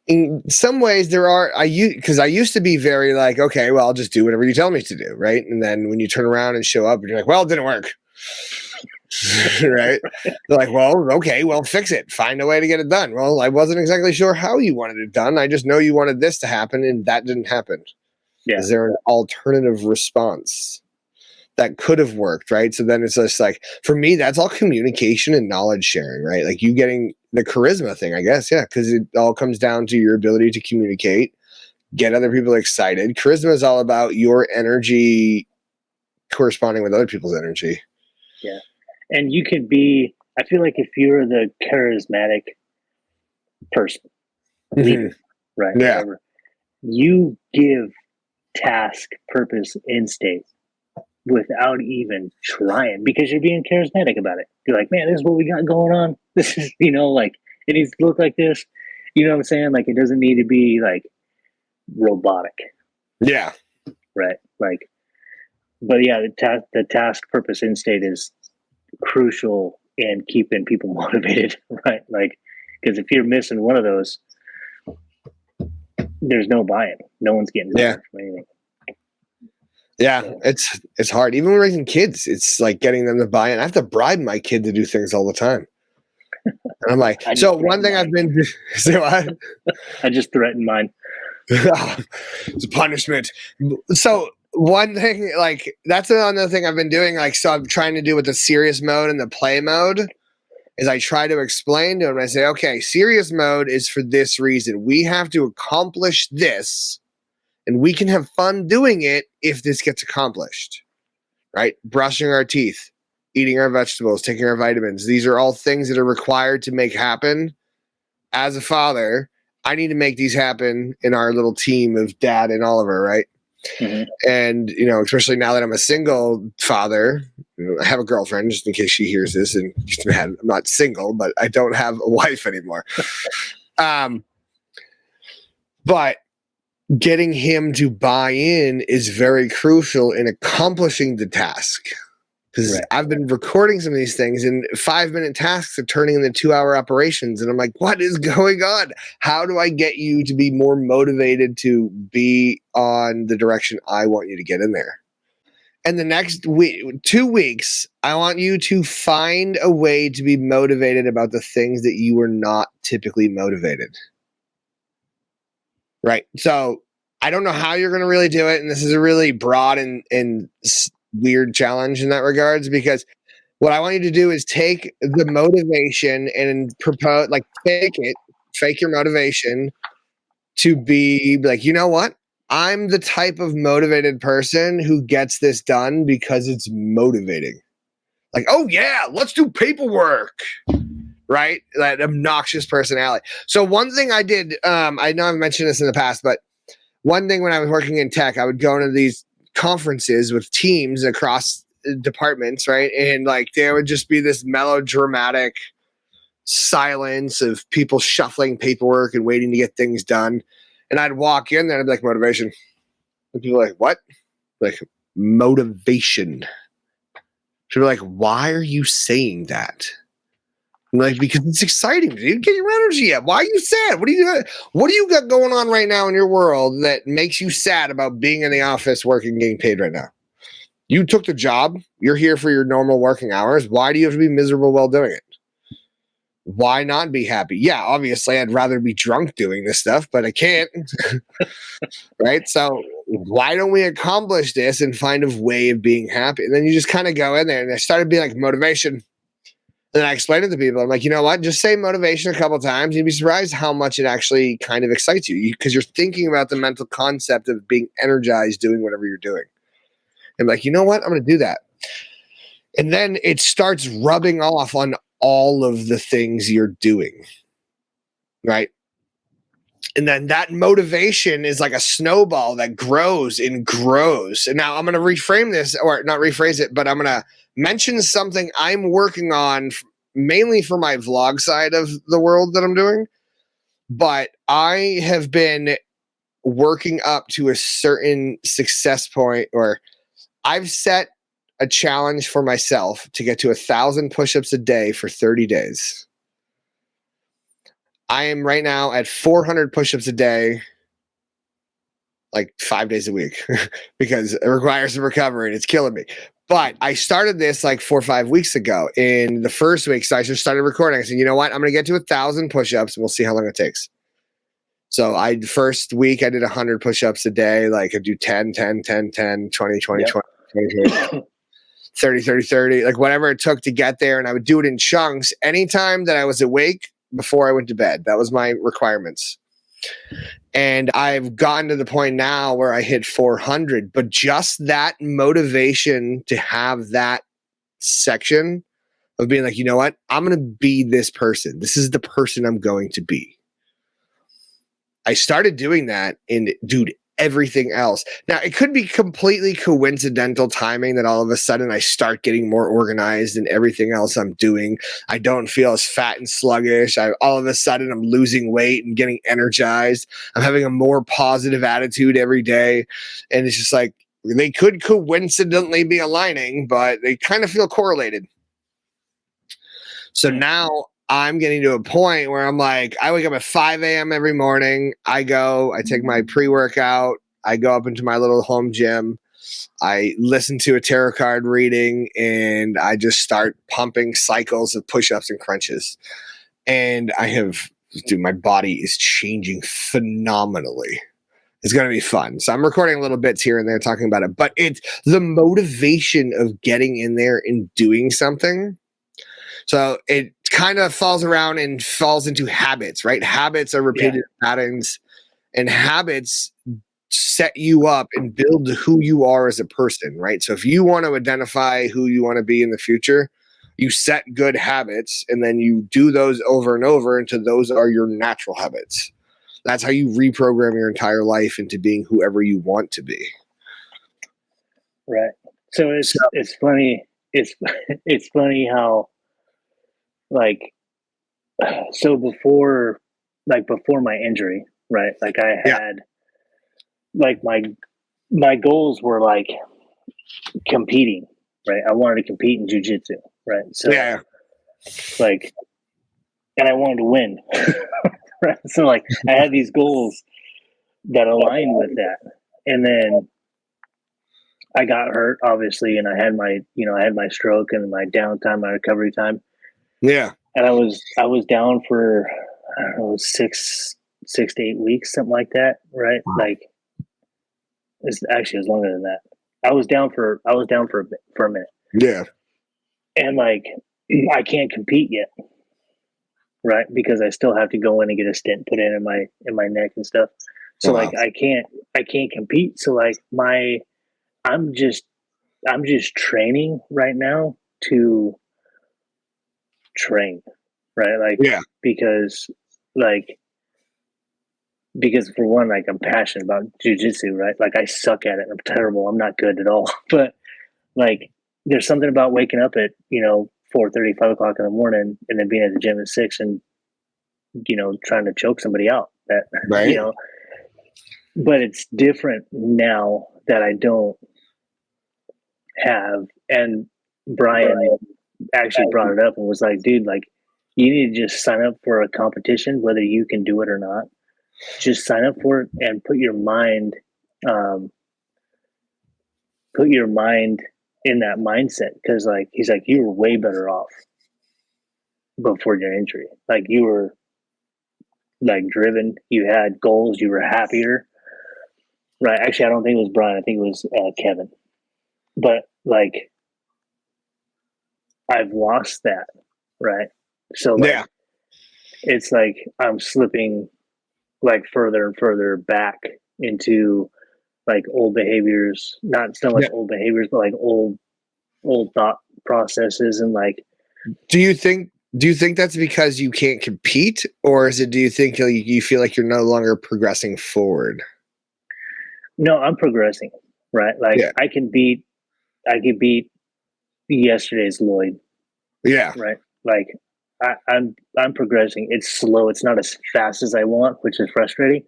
in some ways because I used to be very like, okay, well, I'll just do whatever you tell me to do, right? And then when you turn around and show up, you're like, well, it didn't work. Right? They're like, well, okay, well, fix it. Find a way to get it done. Well, I wasn't exactly sure how you wanted it done. I just know you wanted this to happen, and that didn't happen. Yeah. Is there an alternative response that could have worked, right? So then it's just like, for me, that's all communication and knowledge sharing, right? Like you getting the charisma thing, I guess, yeah, because it all comes down to your ability to communicate, get other people excited. Charisma is all about your energy corresponding with other people's energy. Yeah. And you can be, I feel like if you're the charismatic person, leader, right? Yeah. Whatever, you give task, purpose, end state without even trying because you're being charismatic about it. You're like, man, this is what we got going on. This is, like, it needs to look like this. You know what I'm saying? Like, it doesn't need to be like robotic. Yeah. Right. Like, but yeah, the task, purpose, end state is crucial in keeping people motivated, right? Like, because if you're missing one of those, there's no buy-in. No one's getting from anything. Yeah, it's hard. Even when raising kids, it's like getting them to buy in. I have to bribe my kid to do things all the time. And I'm like, so one thing I've been say what? I just threatened mine. It's a punishment. So one thing, like that's another thing I've been doing. Like, so I'm trying to do with the serious mode and the play mode is I try to explain to him. I say, okay, serious mode is for this reason. We have to accomplish this, and we can have fun doing it if this gets accomplished. Right? Brushing our teeth, eating our vegetables, taking our vitamins. These are all things that are required to make happen. As a father, I need to make these happen in our little team of Dad and Oliver, right? Mhm. And, especially now that I'm a single father, I have a girlfriend just in case she hears this and gets mad. I'm not single, but I don't have a wife anymore. But getting him to buy in is very crucial in accomplishing the task. Because Right. I've been recording some of these things and 5-minute tasks are turning into 2-hour operations. And I'm like, what is going on? How do I get you to be more motivated to be on the direction I want you to get in there? And the next week, 2 weeks, I want you to find a way to be motivated about the things that you are not typically motivated. Right. So I don't know how you're going to really do it. And this is a really broad and weird challenge in that regards, because what I want you to do is take the motivation and propose, like fake your motivation to be like, you know what? I'm the type of motivated person who gets this done because it's motivating. Like, oh yeah, let's do paperwork. Right? That obnoxious personality. So one thing I did, I know I've mentioned this in the past, but one thing when I was working in tech, I would go into these conferences with teams across departments, right? And like there would just be this melodramatic silence of people shuffling paperwork and waiting to get things done. And I'd walk in there and I'd be like, motivation. And people are like, what? Like, motivation. People are like, why are you saying that? I'm like, because it's exciting, dude. Get your energy up. Why are you sad? What do you got going on right now in your world that makes you sad about being in the office working, getting paid right now? You took the job. You're here for your normal working hours. Why do you have to be miserable while doing it? Why not be happy? Yeah, obviously, I'd rather be drunk doing this stuff, but I can't. Right? So why don't we accomplish this and find a way of being happy? And then you just kind of go in there, and I started being like, motivation. And I explained it to people. I'm like, you know what? Just say motivation a couple of times. You'd be surprised how much it actually kind of excites you because you're thinking about the mental concept of being energized doing whatever you're doing. And like, you know what? I'm going to do that. And then it starts rubbing off on all of the things you're doing. Right? And then that motivation is like a snowball that grows and grows. And now I'm going to reframe this, or not rephrase it, but I'm going to mention something I'm working on mainly for my vlog side of the world that I'm doing. But I have been working up to a certain success point, or I've set a challenge for myself to get to 1,000 push-ups a day for 30 days. I am right now at 400 push-ups a day, like 5 days a week, because it requires some recovery and it's killing me. But I started this like 4 or 5 weeks ago. In the first week, so I just started recording. I said, you know what? I'm going to get to 1,000 push-ups and we'll see how long it takes. So first week, I did 100 push-ups a day. Like I do 10, 10, 10, 10, 20, 20, Yep. 20, 20, 20, 30, 30, 30, like whatever it took to get there. And I would do it in chunks anytime that I was awake before I went to bed. That was my requirements. And I've gotten to the point now where I hit 400, but just that motivation to have that section of being like, you know what? I'm going to be this person. This is the person I'm going to be. I started doing that, and dude, everything else. Now, it could be completely coincidental timing that all of a sudden I start getting more organized in everything else I'm doing. I don't feel as fat and sluggish. All of a sudden I'm losing weight and getting energized. I'm having a more positive attitude every day. And it's just like, they could coincidentally be aligning, but they kind of feel correlated. So now I'm getting to a point where I'm like, I wake up at 5 a.m. every morning. I take my pre-workout. I go up into my little home gym. I listen to a tarot card reading, and I just start pumping cycles of push-ups and crunches. And my body is changing phenomenally. It's going to be fun. So I'm recording little bits here and there talking about it, but it's the motivation of getting in there and doing something. So it kind of falls around and falls into habits, right? Habits are repeated patterns, and habits set you up and build who you are as a person, right? So if you want to identify who you want to be in the future, you set good habits and then you do those over and over until those are your natural habits. That's how you reprogram your entire life into being whoever you want to be. Right. So it's funny. It's funny how, like, so before my injury, right? Like I had, like my goals were like competing, right? I wanted to compete in jiu-jitsu, right? So like, and I wanted to win, right? So like I had these goals that aligned with that, and then I got hurt, obviously, and I had my stroke and my downtime, my recovery time. Yeah. And I was down for, I don't know, 6 to 8 weeks, something like that, right? Like, it was longer than that. I was down for a minute. Yeah. And like, I can't compete yet, right? Because I still have to go in and get a stent put in my neck and stuff. So like, I can't compete. So like I'm just training right now to train, right? Like, because for one, like I'm passionate about jiu-jitsu, right? Like I suck at it. I'm terrible. I'm not good at all. But like, there's something about waking up at, 4:30, 5 o'clock in the morning and then being at the gym at 6 and, trying to choke somebody out that, right. But it's different now that I don't have. And Brian actually brought it up and was like, dude, like, you need to just sign up for a competition, whether you can do it or not. Just sign up for it and put your mind in that mindset. Because like, he's like, you were way better off before your injury. Like, you were like driven, you had goals, you were happier, right? Actually, I don't think it was Brian, I think it was Kevin. But like, I've lost that, right? So like, it's like I'm slipping like further and further back into like old behaviors, not so much old behaviors, but like old thought processes. And like, do you think that's because you can't compete, or is it, do you think you feel like you're no longer progressing forward? No, I'm progressing, right? Like I could beat yesterday's Lloyd. Yeah. Right. Like I'm progressing. It's slow. It's not as fast as I want, which is frustrating.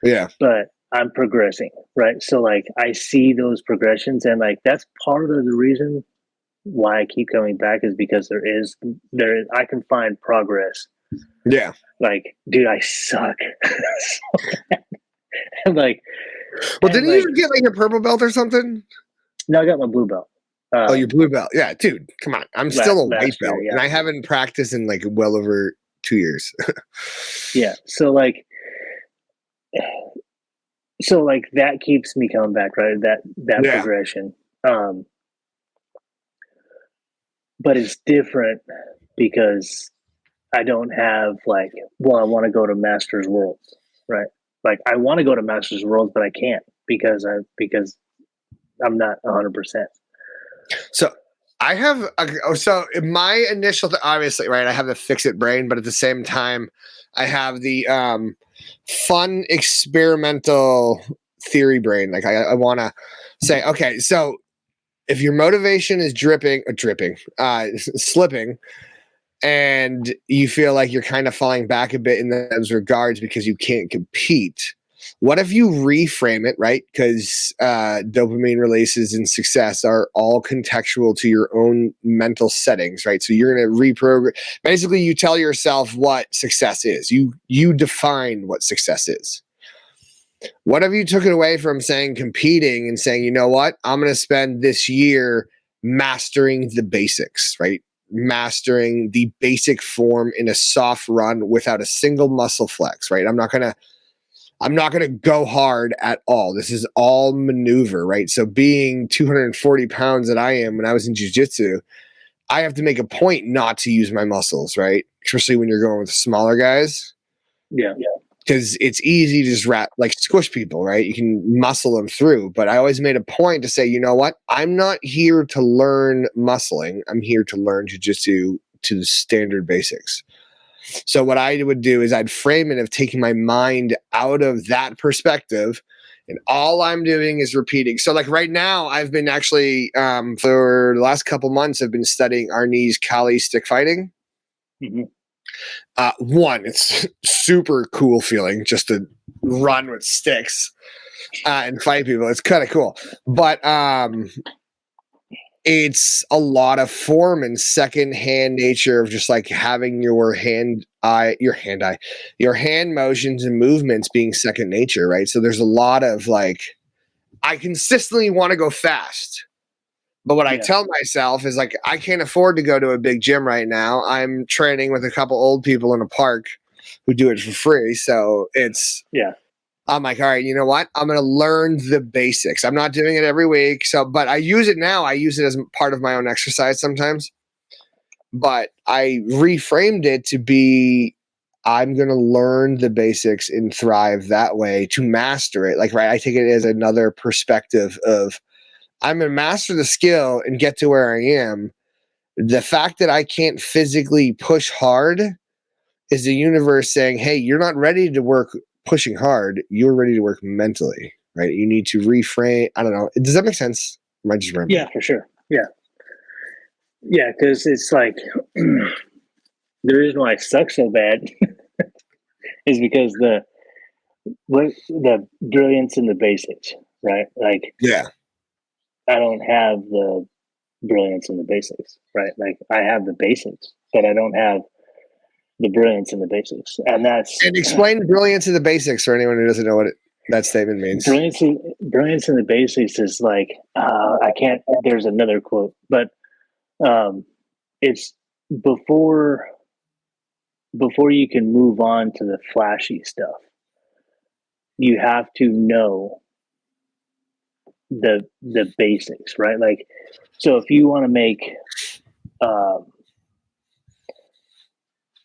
Yeah. But I'm progressing. Right. So like, I see those progressions, and like, that's part of the reason why I keep coming back, is because I can find progress. Yeah. Like, dude, I suck. Like, well, didn't you get like a purple belt or something? No, I got my blue belt. Your blue belt. Yeah, dude, come on. I'm still a white belt, and I haven't practiced in like well over 2 years. Yeah. So like that keeps me coming back, right? That progression. But it's different because I don't have like, well, I want to go to Masters Worlds, right? Like, I want to go to Masters Worlds, but I can't because I'm not 100%. So I have so my initial obviously, right, I have the fix it brain, but at the same time I have the fun experimental theory brain. Like I want to say, okay, so if your motivation is slipping, and you feel like you're kind of falling back a bit in those regards because you can't compete, what if you reframe it, right? Because dopamine releases and success are all contextual to your own mental settings, right? So you're going to reprogram. Basically, you tell yourself what success is. You define what success is. What if you took it away from saying competing and saying, you know what? I'm going to spend this year mastering the basics, right? Mastering the basic form in a soft run without a single muscle flex, right? I'm not going I'm not going to go hard at all. This is all maneuver, right? So being 240 pounds that I am when I was in jiu-jitsu, I have to make a point not to use my muscles, right? Especially when you're going with smaller guys. Yeah. Because it's easy to just squish people, right? You can muscle them through. But I always made a point to say, you know what? I'm not here to learn muscling. I'm here to learn jiu-jitsu to the standard basics. So what I would do is I'd frame it of taking my mind out of that perspective, and all I'm doing is repeating. So like right now, I've been actually for the last couple months, I've been studying Arnis Kali stick fighting. Mm-hmm. One, it's super cool feeling just to run with sticks and fight people. It's kind of cool, but it's a lot of form and second-hand nature of just like having your hand motions and movements being second nature, right? So there's a lot of like, I consistently want to go fast, but what I tell myself is like, I can't afford to go to a big gym right now. I'm training with a couple old people in a park who do it for free. So I'm like, all right, you know what? I'm going to learn the basics. I'm not doing it every week. So, but I use it now. I use it as part of my own exercise sometimes. But I reframed it to be, I'm going to learn the basics and thrive that way to master it. Like, right, I take it as another perspective of, I'm going to master the skill and get to where I am. The fact that I can't physically push hard is the universe saying, hey, you're not ready to work pushing hard. You're ready to work mentally, right? You need to reframe. I don't know. Does that make sense? Am I just rambling? Yeah, for sure. Yeah. Yeah, because it's like the reason why I suck so bad is because the brilliance in the basics, right? Like, yeah, I don't have the brilliance in the basics, right? Like, I have the basics, but I don't have the brilliance in the basics, and explain the brilliance of the basics for anyone who doesn't know what that statement means. Brilliance in the basics is like, I can't. There's another quote, but it's before you can move on to the flashy stuff, you have to know the basics, right? Like, so if you want to make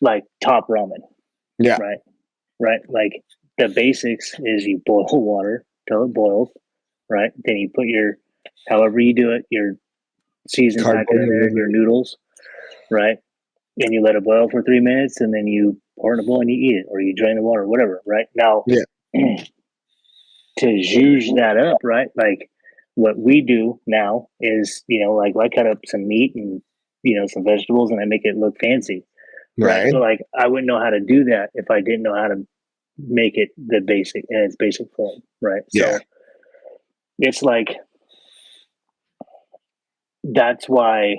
like top ramen, right, like the basics is you boil water till it boils, right? Then you put however you do it, your seasoned packet in there, your noodles, right? And you let it boil for 3 minutes, and then you pour it in a bowl and you eat it, or you drain the water, whatever, right? Now, to zhuzh that up, right? Like, what we do now is, like I cut up some meat and, some vegetables, and I make it look fancy, right? But like, I wouldn't know how to do that if I didn't know how to make it the basic in its basic form, right? So it's like, that's why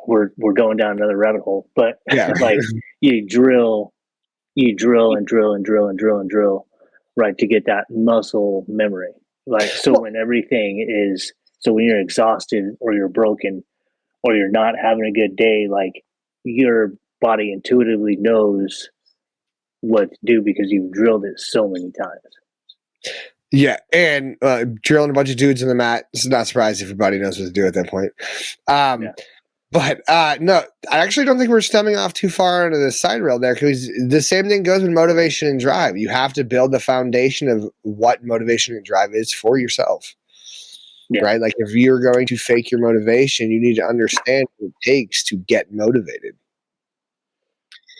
we're going down another rabbit hole, but like you drill and drill and drill and drill and drill, right, to get that muscle memory. Like, so when you're exhausted or you're broken or you're not having a good day, like, your body intuitively knows what to do because you've drilled it so many times. Yeah, and drilling a bunch of dudes in the mat. It's not surprised if everybody knows what to do at that point. But no, I actually don't think we're stemming off too far into the side rail there, because the same thing goes with motivation and drive. You have to build the foundation of what motivation and drive is for yourself. Right? Like, if you're going to fake your motivation, you need to understand what it takes to get motivated.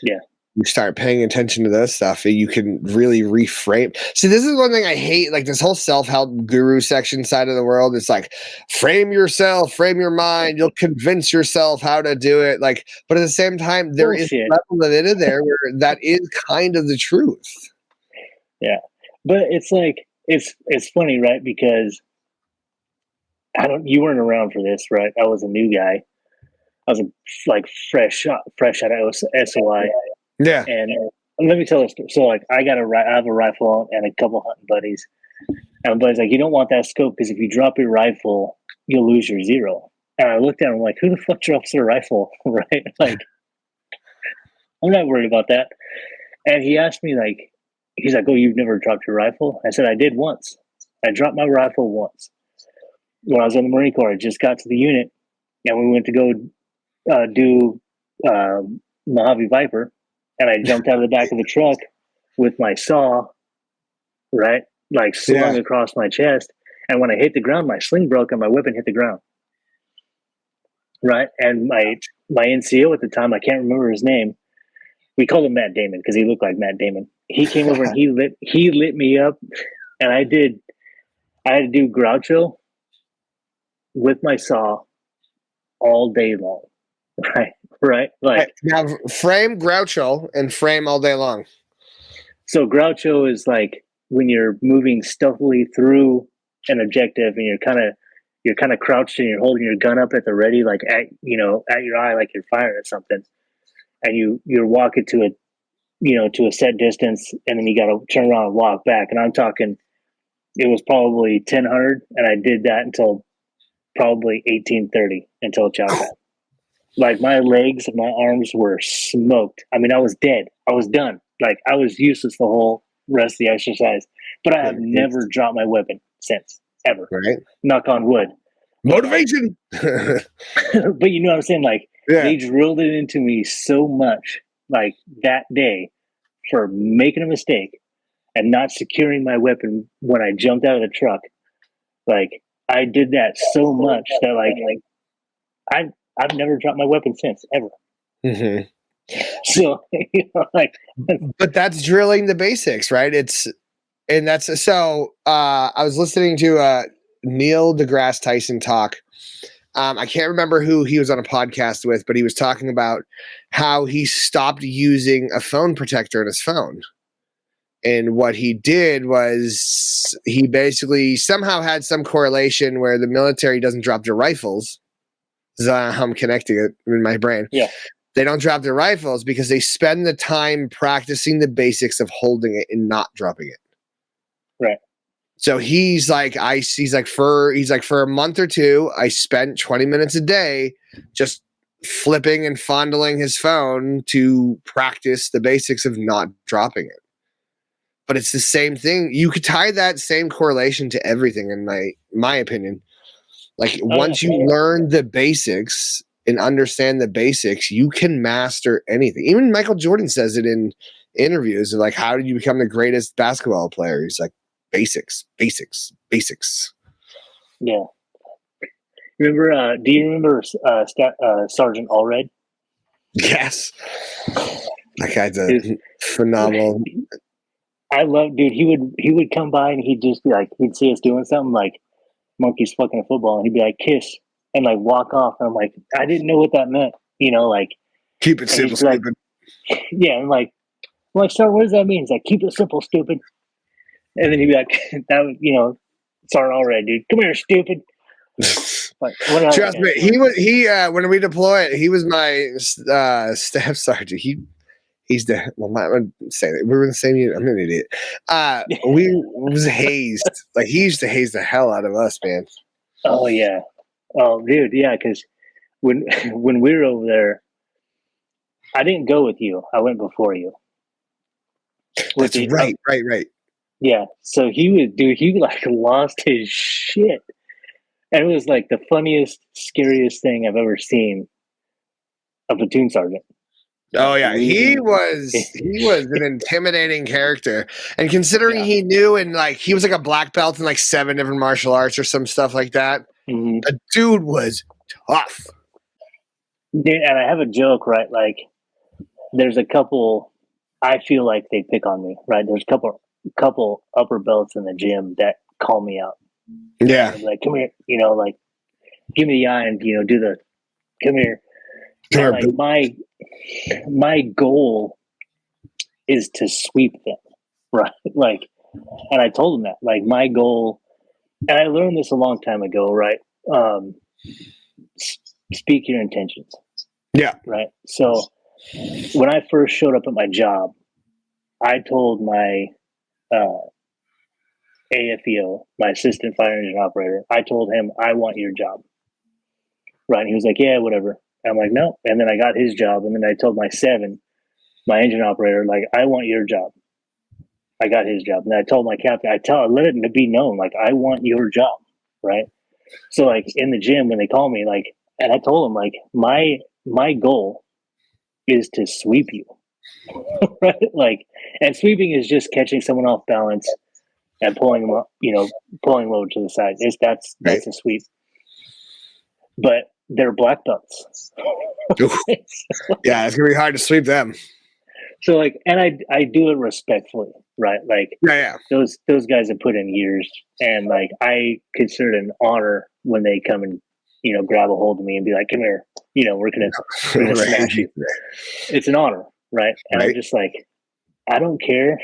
Yeah. You start paying attention to those stuff, and you can really reframe. See, this is one thing I hate, like this whole self-help guru section side of the world. It's like, frame yourself, frame your mind, you'll convince yourself how to do it. Like, but at the same time, there is a level of it in there where that is kind of the truth. Yeah. But it's like, it's funny, right? Because you weren't around for this, right? I was a new guy. I was like fresh out of SOI. Yeah. And let me tell you. So like, I have a rifle and a couple hunting buddies. And my buddy's like, you don't want that scope, because if you drop your rifle, you'll lose your zero. And I looked at him like, who the fuck drops their rifle? Right? Like, I'm not worried about that. And he asked me, like, He's like, "Oh, you've never dropped your rifle?" I said, "I did once. I dropped my rifle once when I was in the Marine Corps. I just got to the unit, and we went to go do Mojave Viper, and I jumped out of the back of the truck with my saw, right, like slung across my chest. And when I hit the ground, my sling broke and my weapon hit the ground, right. And my NCO at the time, I can't remember his name. We called him Matt Damon because he looked like Matt Damon. He came over and he lit me up, and I had to do Groucho with my saw all day long. Right. Like now, frame Groucho and frame all day long. So Groucho is like when you're moving stealthily through an objective, and you're kind of crouched and you're holding your gun up at the ready, like at your eye, like you're firing at something, and you're walking to a set distance, and then you got to turn around and walk back. And I'm talking, it was probably 1000, and I did that until probably 1830 until chow time. Like my legs and my arms were smoked. I mean, I was dead. I was done. Like I was useless the whole rest of the exercise. But I have never dropped my weapon since, ever. Right. Knock on wood. Motivation. But you know what I'm saying? Like they drilled it into me so much, like that day, for making a mistake and not securing my weapon when I jumped out of the truck. Like I did that so much that like I've never dropped my weapon since, ever. Mm-hmm. So, like, but that's drilling the basics, right? I was listening to Neil deGrasse Tyson talk. I can't remember who he was on a podcast with, but he was talking about how he stopped using a phone protector in his phone. And what he did was he basically somehow had some correlation where the military doesn't drop their rifles. This is how I'm connecting it in my brain. Yeah. They don't drop their rifles because they spend the time practicing the basics of holding it and not dropping it. Right. So he's like, for a month or two, I spent 20 minutes a day just flipping and fondling his phone to practice the basics of not dropping it. But it's the same thing. You could tie that same correlation to everything, in my opinion. Like once you learn the basics and understand the basics, you can master anything. Even Michael Jordan says it in interviews. Like, how did you become the greatest basketball player? He's like, basics. Yeah. Remember? Do you remember Sergeant Allred? Yes. That guy's phenomenal. I love, dude. He would come by and he'd just be like, he'd see us doing something like monkeys fucking a football, and he'd be like, "Kiss," and like walk off. And I'm like, I didn't know what that meant, like keep it simple, stupid. Like, yeah, I'm like, sir, what does that mean? He's like, keep it simple, stupid. And then he'd be like, that was, Sergeant Allred, dude, come here, stupid. Like, trust me, he when we deployed, he was my staff sergeant. He's the I'm gonna say that we were in the same unit. I'm an idiot. We was hazed. Like he used to haze the hell out of us, man. Oh yeah. Oh dude, yeah, because when we were over there, I didn't go with you. I went before you. That's right. Yeah. So he like lost his shit. And it was like the funniest, scariest thing I've ever seen a platoon sergeant. Oh yeah, he was an intimidating character, and considering he knew and like he was like a black belt in like 7 different martial arts or some stuff like that, the dude was tough. Dude, and I have a joke, right? Like, there's a couple. I feel like they pick on me, right? There's a couple upper belts in the gym that call me out. Yeah, like come here, like give me the eye and do the come here. And, like my goal is to sweep them, right? Like, and I told them that, like, my goal, and I learned this a long time ago, right? Speak your intentions. Yeah. Right. So when I first showed up at my job, I told my AFEO, my assistant fire engine operator, I told him, I want your job. Right. And he was like, yeah, whatever. I'm like, no. And then I got his job. And then I told my 7, my engine operator, like, I want your job. I got his job. And I told my captain, I let it be known, like, I want your job, right? So like in the gym when they call me, like, and I told them like my goal is to sweep you, right? Like, and sweeping is just catching someone off balance and pulling them up, pulling them over to the side. That's a sweep. But they're black belts. Yeah, it's gonna be hard to sweep them. So like, and I do it respectfully, right? Like, Yeah. Those guys have put in years, and like I consider it an honor when they come and grab a hold of me and be like, "Come here, we're gonna smash you." It's an honor, right? And I'm just like, I don't care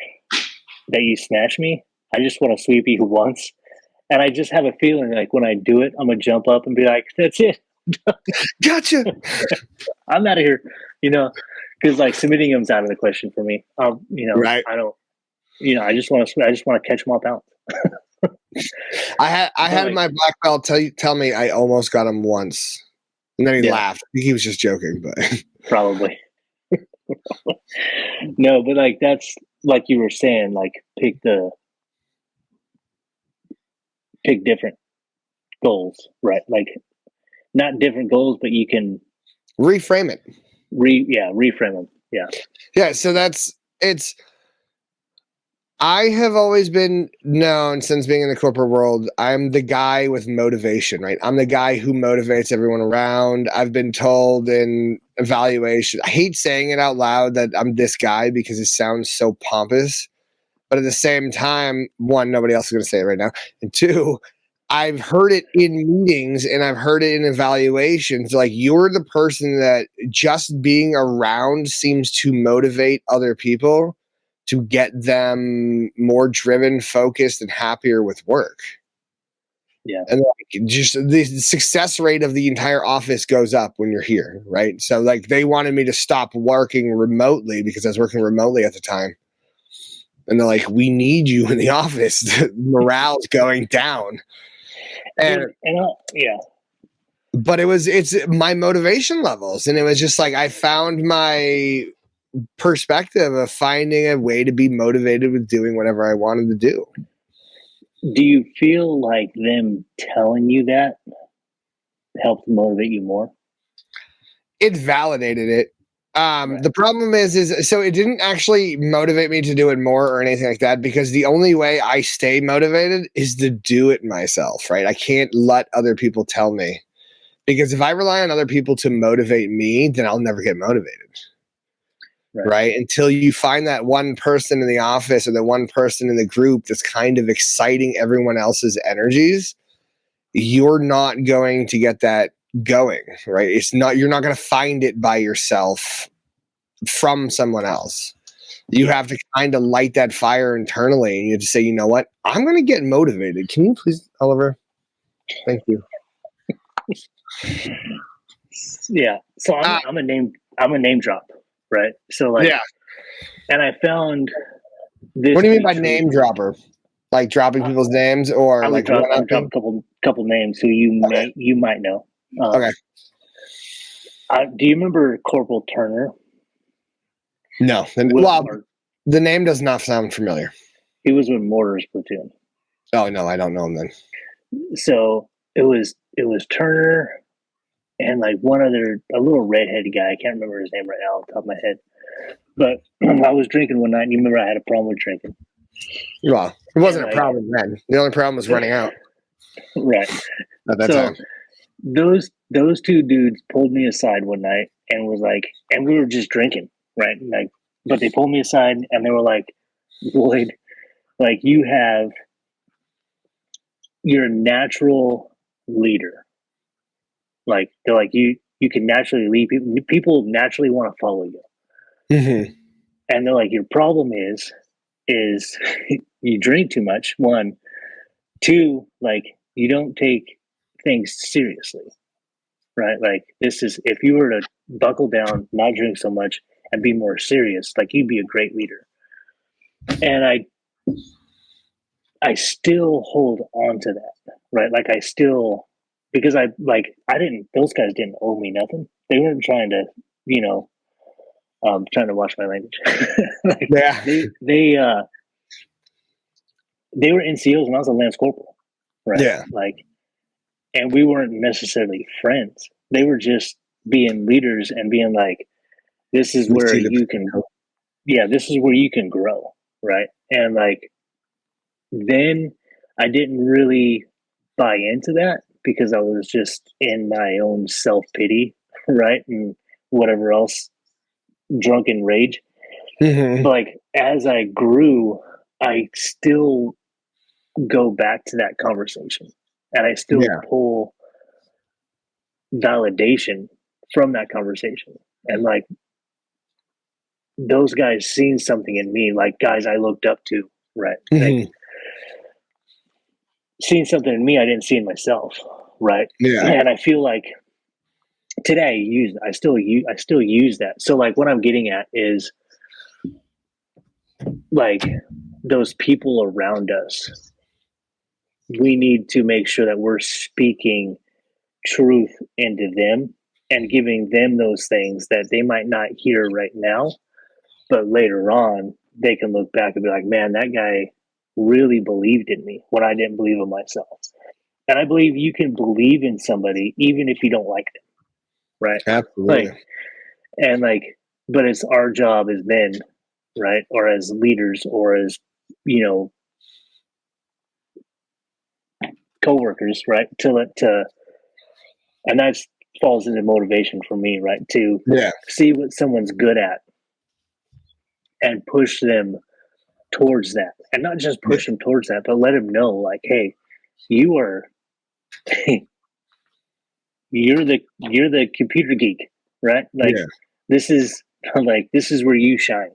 that you smash me. I just want to sweep you once, and I just have a feeling like when I do it, I'm gonna jump up and be like, "That's it, gotcha." I'm out of here," because like submitting them's out of the question for me. Right. I don't. I just want to catch them off balance. I had my black belt tell me I almost got him once, and then he laughed. I think he was just joking, but probably. No, but like that's like you were saying, like pick different goals, right? Like not different goals, but you can reframe it. Reframe them. Yeah. So I have always been known since being in the corporate world. I'm the guy with motivation, right? I'm the guy who motivates everyone around. I've been told in evaluation, I hate saying it out loud that I'm this guy because it sounds so pompous. But at the same time, one, nobody else is going to say it right now. And two, I've heard it in meetings and I've heard it in evaluations. Like, you're the person that just being around seems to motivate other people to get them more driven, focused, and happier with work. Yeah. And like, just the success rate of the entire office goes up when you're here, right? So like they wanted me to stop working remotely because I was working remotely at the time. And they're like, we need you in the office. Morale's going down. But it's my motivation levels. And it was just like, I found my perspective of finding a way to be motivated with doing whatever I wanted to do. Do you feel like them telling you that helped motivate you more? It validated it. Right. The problem is so it didn't actually motivate me to do it more or anything like that, because the only way I stay motivated is to do it myself, right? I can't let other people tell me, because if I rely on other people to motivate me, then I'll never get motivated. Right? Until you find that one person in the office or the one person in the group that's kind of exciting everyone else's energies, you're not going to get that going, right? You're not going to find it by yourself from someone else. You have to kind of light that fire internally, and you have to say, you know what? I'm going to get motivated. Can you please, Oliver? Thank you. Yeah. So I'm a name drop, right? So like, and I found this. What do you mean by name dropper? Like dropping people's names, or like drop a couple names who you might know. Okay. Do you remember Corporal Turner? No. The name does not sound familiar. He was with Mortar's platoon. Oh no, I don't know him then. So it was Turner and like a little redhead guy. I can't remember his name right now off the top of my head. But I was drinking one night, and you remember I had a problem with drinking. Well, it wasn't a problem then. The only problem was running out. Right. At that time. Those two dudes pulled me aside one night and was like, and we were just drinking, right? Like, but they pulled me aside and they were like, Lloyd, like you're a natural leader. Like they're like, you can naturally lead people. People naturally want to follow you. Mm-hmm. And they're like, your problem is you drink too much. One, two, like you don't take things seriously, right? Like this is, if you were to buckle down, not drink so much and be more serious, like you'd be a great leader. And I still hold on to that, right? Like I still, because those guys didn't owe me nothing. They weren't trying to, trying to watch my language. Like, yeah. they were NCOs and I was a Lance Corporal, right? Yeah. Like, and we weren't necessarily friends. They were just being leaders and being like, this is where you can, this is where you can grow, right? And like, then I didn't really buy into that because I was just in my own self-pity, right? And whatever else, drunken rage. Mm-hmm. But like, as I grew, I still go back to that conversation and I still pull validation from that conversation. And like, those guys seen something in me, like guys I looked up to, right? Mm-hmm. Like, seeing something in me I didn't see in myself, right? Yeah. And I feel like today I still use that. So like what I'm getting at is like those people around us, we need to make sure that we're speaking truth into them and giving them those things that they might not hear right now, but later on they can look back and be like, man, that guy really believed in me when I didn't believe in myself. And I believe you can believe in somebody even if you don't like them, right? Absolutely. But it's our job as men, right, or as leaders, or as coworkers, right, and that falls into motivation for me, right, to see what someone's good at and push them towards that, and not just push them towards that, but let them know, like, hey, you are. You're the computer geek, right? Like this is where you shine.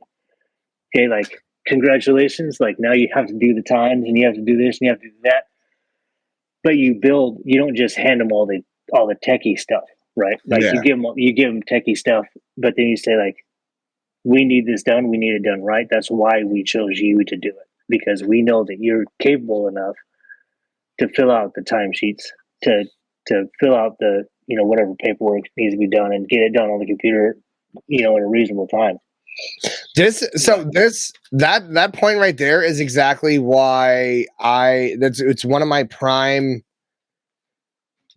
Okay, like congratulations. Like now you have to do the times and you have to do this and you have to do that. But you don't just hand them all the techie stuff, right? Like you give them techie stuff, but then you say like, we need this done. We need it done right. That's why we chose you to do it, because we know that you're capable enough to fill out the timesheets, to fill out the, whatever paperwork needs to be done and get it done on the computer, in a reasonable time. That point right there is exactly why it's one of my prime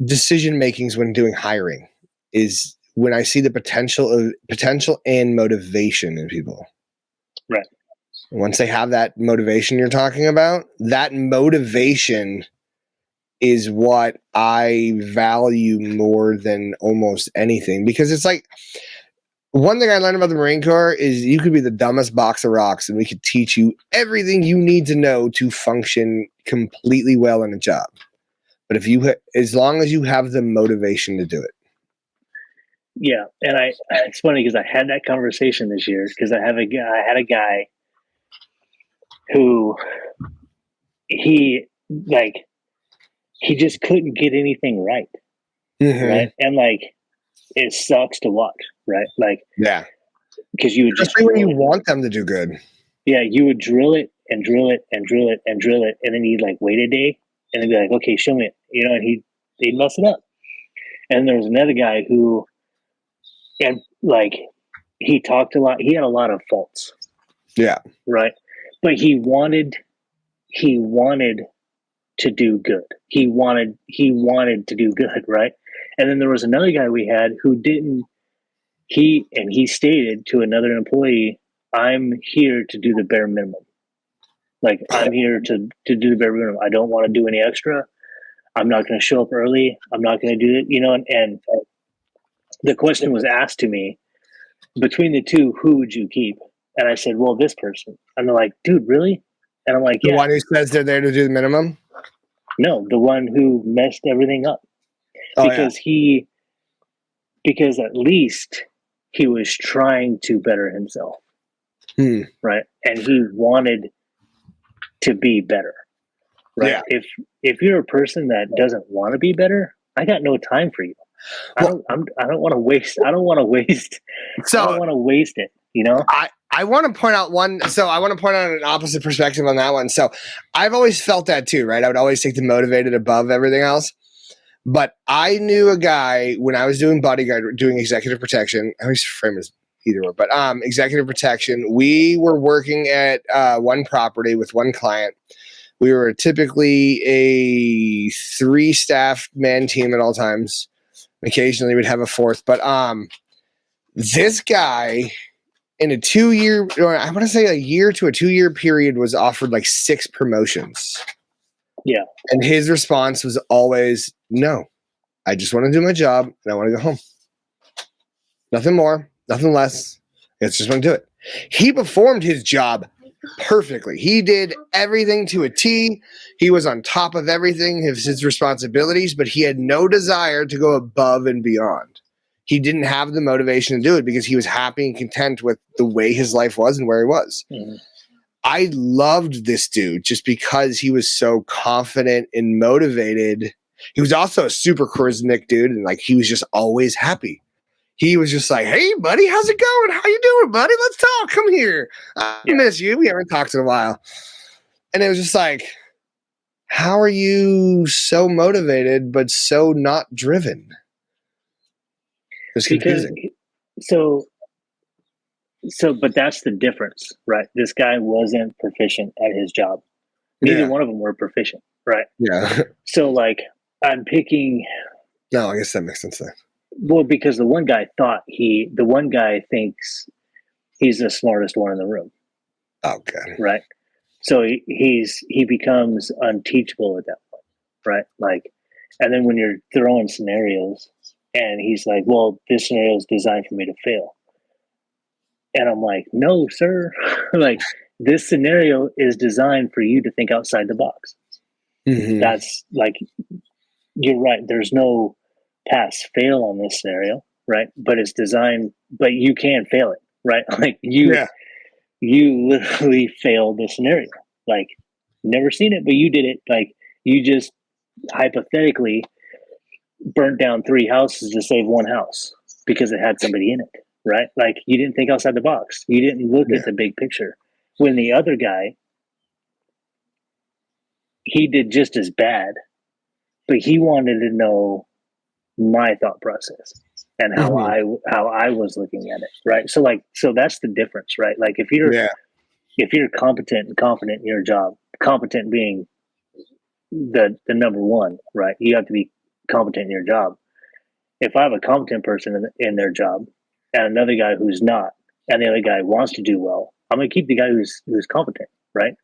decision makings when doing hiring, is when I see the potential and motivation in people. Right. Once they have that motivation you're talking about, that motivation is what I value more than almost anything, because it's like, one thing I learned about the Marine Corps is you could be the dumbest box of rocks and we could teach you everything you need to know to function completely well in a job. But as long as you have the motivation to do it. Yeah. And it's funny because I had that conversation this year, because I had a guy who he just couldn't get anything right. Mm-hmm. Right. And like, it sucks to watch, right? Like, because you would especially when you want them to do good. Yeah, you would drill it and drill it and drill it and drill it, and then he'd like wait a day and then be like, okay, show me it, and he'd mess it up. And there was another guy who, and like, he talked a lot. He had a lot of faults. Yeah. Right. But he wanted to do good. He wanted to do good, right? And then there was another guy we had who didn't. He stated to another employee, "I'm here to do the bare minimum. Like, I'm here to do the bare minimum. I don't want to do any extra. I'm not going to show up early. I'm not going to do it." And the question was asked to me, between the two, who would you keep? And I said, well, this person. And they're like, dude, really? And I'm like, the one who says they're there to do the minimum? No, the one who messed everything up. Because at least he was trying to better himself. Right? And he wanted to be better. Right? Yeah. If you're a person that doesn't want to be better, I got no time for you. I don't want to waste it, I want to point out an opposite perspective on that one. So I've always felt that too, right? I would always take the motivated above everything else. But I knew a guy when I was doing bodyguard, doing executive protection. I always frame it as either or, but executive protection. We were working at one property with one client. We were typically a 3-staff man team at all times. Occasionally we'd have a fourth, but this guy in a 2-year, or I want to say a year to a 2-year period, was offered like 6 promotions. Yeah. And his response was always, no, I just want to do my job and I want to go home. Nothing more, nothing less. I just want to do it. He performed his job perfectly. He did everything to a T. He was on top of everything, his responsibilities, but he had no desire to go above and beyond. He didn't have the motivation to do it because he was happy and content with the way his life was and where he was. Mm-hmm. I loved this dude just because he was so confident and motivated. He was also a super charismatic dude, and like he was just always happy. He was just like, hey, buddy, how's it going? How you doing, buddy? Let's talk. Come here. I miss you. We haven't talked in a while. And it was just like, how are you so motivated but so not driven? It's confusing. But that's the difference, right? This guy wasn't proficient at his job. Neither one of them were proficient, right? Yeah. So, like, I'm picking. No, I guess that makes sense then. Well, because the one guy thinks he's the smartest one in the room. Okay. Right. So he becomes unteachable at that point, right? Like, and then when you're throwing scenarios, and he's like, "Well, this scenario is designed for me to fail," and I'm like, "No, sir. Like, this scenario is designed for you to think outside the box." Mm-hmm. That's like, you're right. There's no pass fail on this scenario, right? But it's designed, but you can fail it, right? Like you literally failed the scenario. Like, never seen it, but you did it. Like, you just hypothetically burnt down 3 houses to save 1 house because it had somebody in it, right? Like, you didn't think outside the box. You didn't look at the big picture. When the other guy, he did just as bad, but he wanted to know my thought process and how I was looking at it, right? So that's the difference, right? Like, if you're competent and confident in your job, competent being the number one, right? You have to be competent in your job. If I have a competent person in their job and another guy who's not, and the other guy wants to do well, I'm going to keep the guy who's competent, right?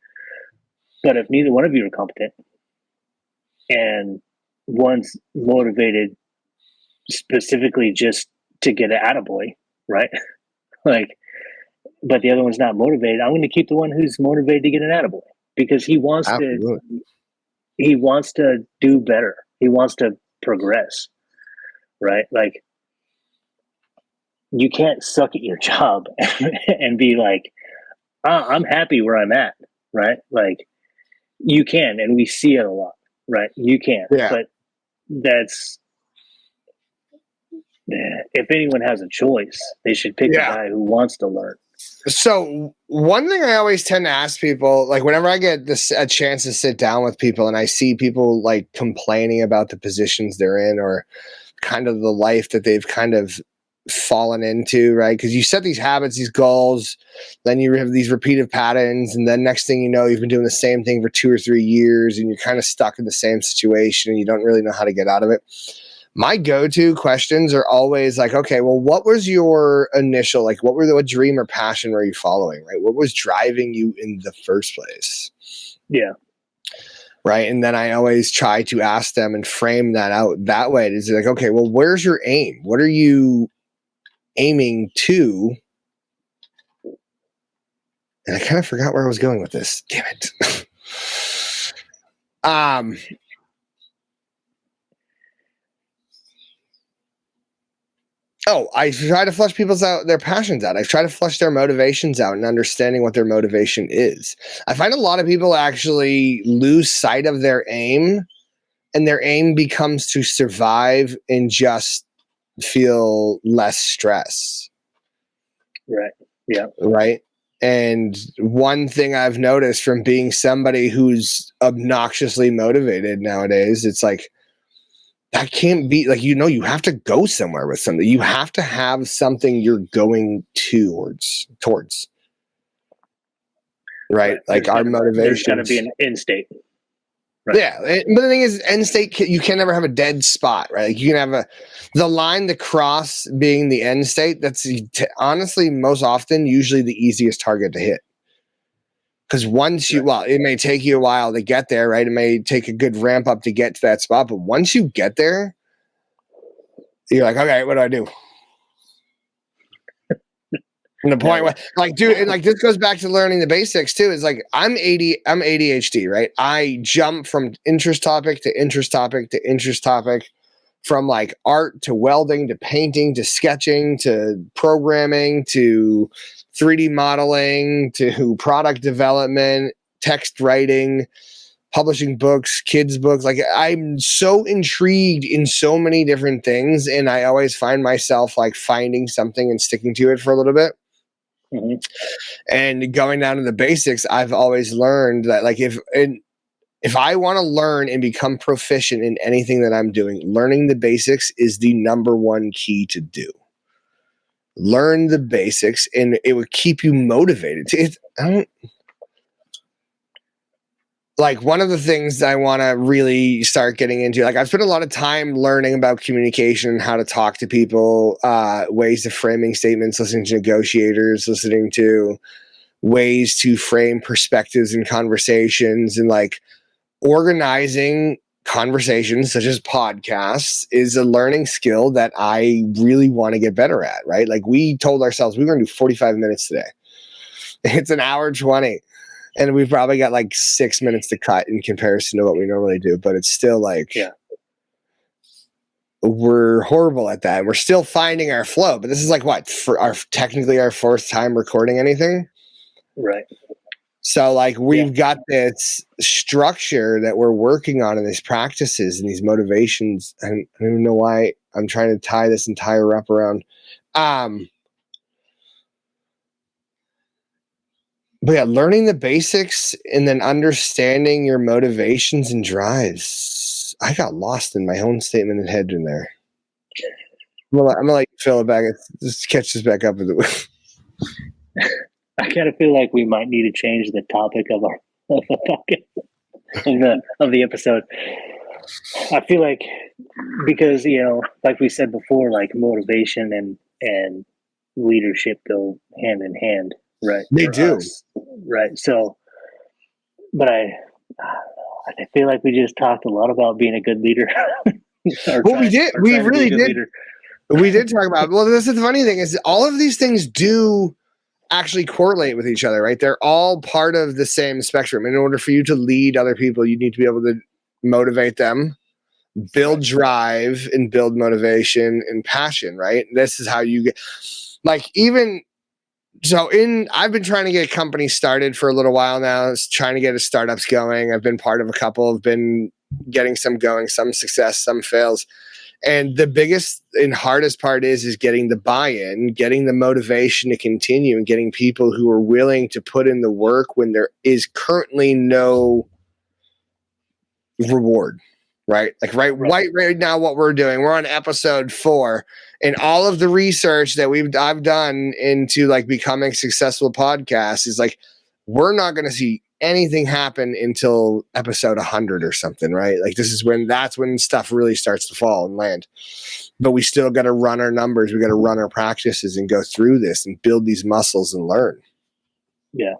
But if neither one of you are competent and one's motivated specifically just to get an attaboy, right? Like, but the other one's not motivated, I'm going to keep the one who's motivated to get an attaboy because he wants to do better. He wants to progress, right? Like, you can't suck at your job and be like, I'm happy where I'm at, right? Like, you can, and we see it a lot, right? You can, but that's, if anyone has a choice, they should pick a guy who wants to learn. So one thing I always tend to ask people, like whenever I get a chance to sit down with people and I see people like complaining about the positions they're in or kind of the life that they've kind of fallen into, right? Because you set these habits, these goals, then you have these repeated patterns, and then next thing you know, you've been doing the same thing for 2 or 3 years and you're kind of stuck in the same situation and you don't really know how to get out of it. My go-to questions are always like, okay, well, what was your initial, like, what dream or passion were you following, right? What was driving you in the first place? Yeah. Right. And then I always try to ask them and frame that out that way. It's like, okay, well, where's your aim? What are you aiming to? And I kind of forgot where I was going with this. Damn it. I try to flush their passions out. I try to flush their motivations out and understanding what their motivation is. I find a lot of people actually lose sight of their aim, and their aim becomes to survive and just feel less stress. Right. Yeah. Right. And one thing I've noticed from being somebody who's obnoxiously motivated nowadays, it's like, that can't be like, you have to go somewhere with something. You have to have something you're going towards. right? Like our There's got to motivations. be an end state. Right. Yeah, but the thing is, end state, you can never have a dead spot, right? Like you can have the line to cross being the end state. That's honestly most often usually the easiest target to hit. Because once you, well, it may take you a while to get there, right? It may take a good ramp up to get to that spot, but once you get there, you're like, okay, what do I do? And the point where, like, dude, and like this goes back to learning the basics too. Is like I'm ADHD, right? I jump from interest topic to interest topic to interest topic, from like art to welding to painting to sketching to programming to 3D modeling to product development, text writing, publishing books, kids' books. Like I'm so intrigued in so many different things, and I always find myself like finding something and sticking to it for a little bit. Mm-hmm. And going down to the basics, I've always learned that like if I want to learn and become proficient in anything that I'm doing, learning the basics is the number one key to do. Learn the basics, and it would keep you motivated. Like one of the things I want to really start getting into, like I've spent a lot of time learning about communication, how to talk to people, ways of framing statements, listening to negotiators, listening to ways to frame perspectives in conversations, and like organizing conversations such as podcasts is a learning skill that I really want to get better at, right? Like we told ourselves we were going to do 45 minutes today. It's an hour 20. And we've probably got like 6 minutes to cut in comparison to what we normally do, but it's still like, we're horrible at that. We're still finding our flow, but this is like what, for technically our fourth time recording anything. Right. So like we've got this structure that we're working on in these practices and these motivations. And I don't even know why I'm trying to tie this entire wrap around. But yeah, learning the basics and then understanding your motivations and drives. I got lost in my own statement and head in there. I'm gonna like fill it back. Just catch this back up with it. I kind of feel like we might need to change the topic of the episode. I feel like because like we said before, like motivation and leadership go hand in hand. Right. They do. Us. Right. So, but I feel like we just talked a lot about being a good leader. Well, we did. We really did. We did talk about, well, this is the funny thing is all of these things do actually correlate with each other, right? They're all part of the same spectrum. In order for you to lead other people, you need to be able to motivate them, build drive, and build motivation and passion, right? This is how you get, like, even... So I've been trying to get a company started for a little while now. Trying to get a startups going. I've been part of a couple. I've been getting some going, some success, some fails. And the biggest and hardest part is getting the buy-in, getting the motivation to continue, and getting people who are willing to put in the work when there is currently no reward. Right? Like right now, what we're doing, we're on episode 4, and all of the research that I've done into like becoming successful podcasts is like, we're not going to see anything happen until episode 100 or something, right? Like that's when stuff really starts to fall and land. But we still got to run our numbers. We got to run our practices and go through this and build these muscles and learn. Yeah.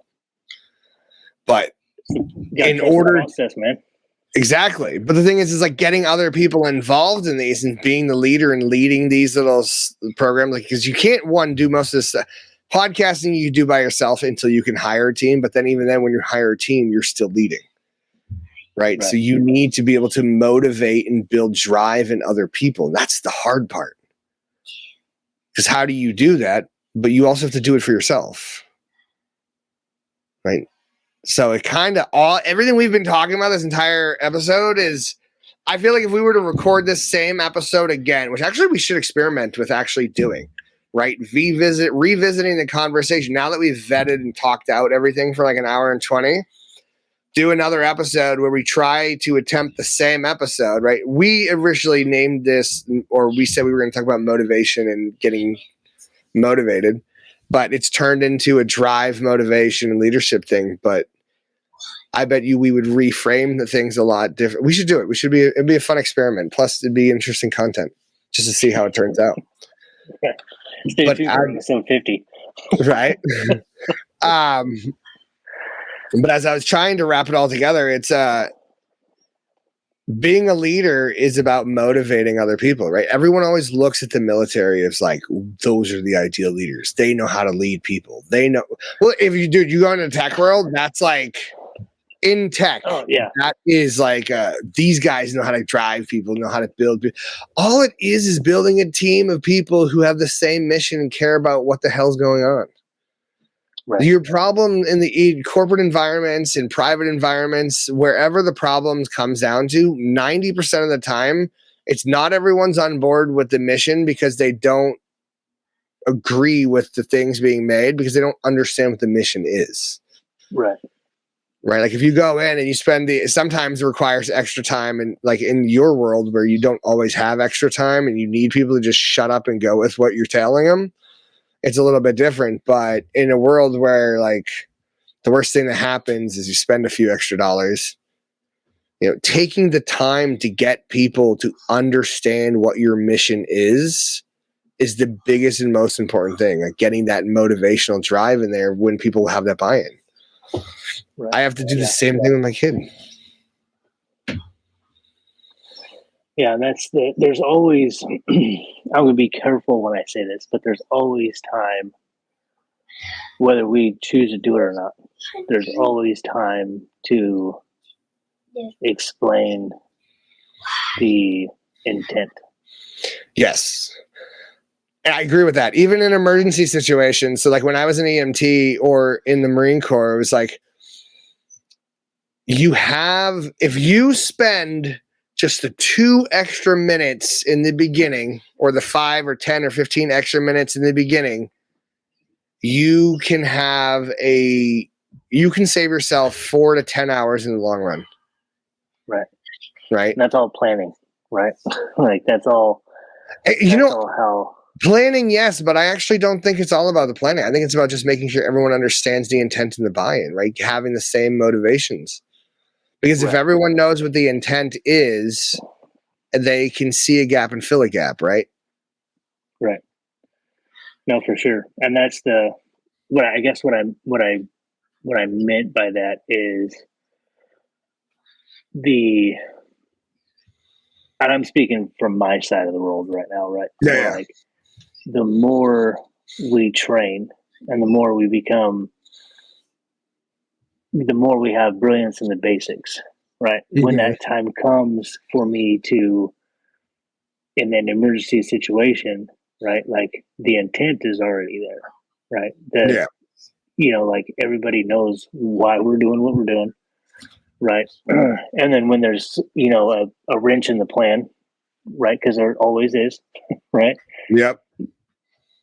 But in order, process, man. Exactly. But the thing is like getting other people involved in these and being the leader and leading these little programs, like, because you can't do most of this stuff. Podcasting you do by yourself until you can hire a team. But then even then, when you hire a team, you're still leading. Right. So you need to be able to motivate and build drive in other people. That's the hard part. Because how do you do that? But you also have to do it for yourself. Right. So it kind of everything we've been talking about this entire episode is, I feel like if we were to record this same episode again, which actually we should experiment with actually doing, right? Revisiting the conversation. Now that we've vetted and talked out everything for like an hour and 20, do another episode where we try to attempt the same episode, right? We originally named this, or we said we were going to talk about motivation and getting motivated. but it's turned into a drive, motivation, and leadership thing. But I bet you we would reframe the things a lot different. We should do it. It'd be a fun experiment. Plus, it'd be interesting content just to see how it turns out. Stay tuned for episode 50. Right. But as I was trying to wrap it all together, it's being a leader is about motivating other people, right? Everyone always looks at the military as like, those are the ideal leaders. They know how to lead people. They know. Well, if you go into the tech world, that's like in tech. Oh, yeah. That is like, these guys know how to drive people, know how to build. All it is building a team of people who have the same mission and care about what the hell's going on. Right. Your problem in the corporate environments, in private environments, wherever the problems comes down to, 90% of the time, it's not everyone's on board with the mission because they don't agree with the things being made because they don't understand what the mission is. Right. Right. Like if you go in and you spend sometimes it requires extra time, and like in your world where you don't always have extra time and you need people to just shut up and go with what you're telling them, it's a little bit different. But in a world where like the worst thing that happens is you spend a few extra dollars, taking the time to get people to understand what your mission is the biggest and most important thing. Like getting that motivational drive in there when people have that buy-in. Right. I have to do the same thing with my kid. Yeah, there's always, I'm going to be careful when I say this, but there's always time, whether we choose to do it or not, there's always time to explain the intent. Yes. And I agree with that. Even in emergency situations. So like when I was an EMT or in the Marine Corps, it was like, if you spend just the 2 extra minutes in the beginning, or the 5 or 10 or 15 extra minutes in the beginning, you can save yourself 4 to 10 hours in the long run. Right. Right. And that's all planning, right? Like that's all. All how planning, yes, but I actually don't think it's all about the planning. I think it's about just making sure everyone understands the intent and the buy-in, right? Having the same motivations. Because if everyone knows what the intent is, they can see a gap and fill a gap, right? Right. No, for sure. And that's what I meant by that is and I'm speaking from my side of the world right now, right? Yeah. Like the more we train and the more we become, the more we have brilliance in the basics, right? Mm-hmm. When that time comes for me to, in an emergency situation, right? Like the intent is already there, right? Like everybody knows why we're doing what we're doing, right? And then when there's, a wrench in the plan, right? Because there always is, right? Yep.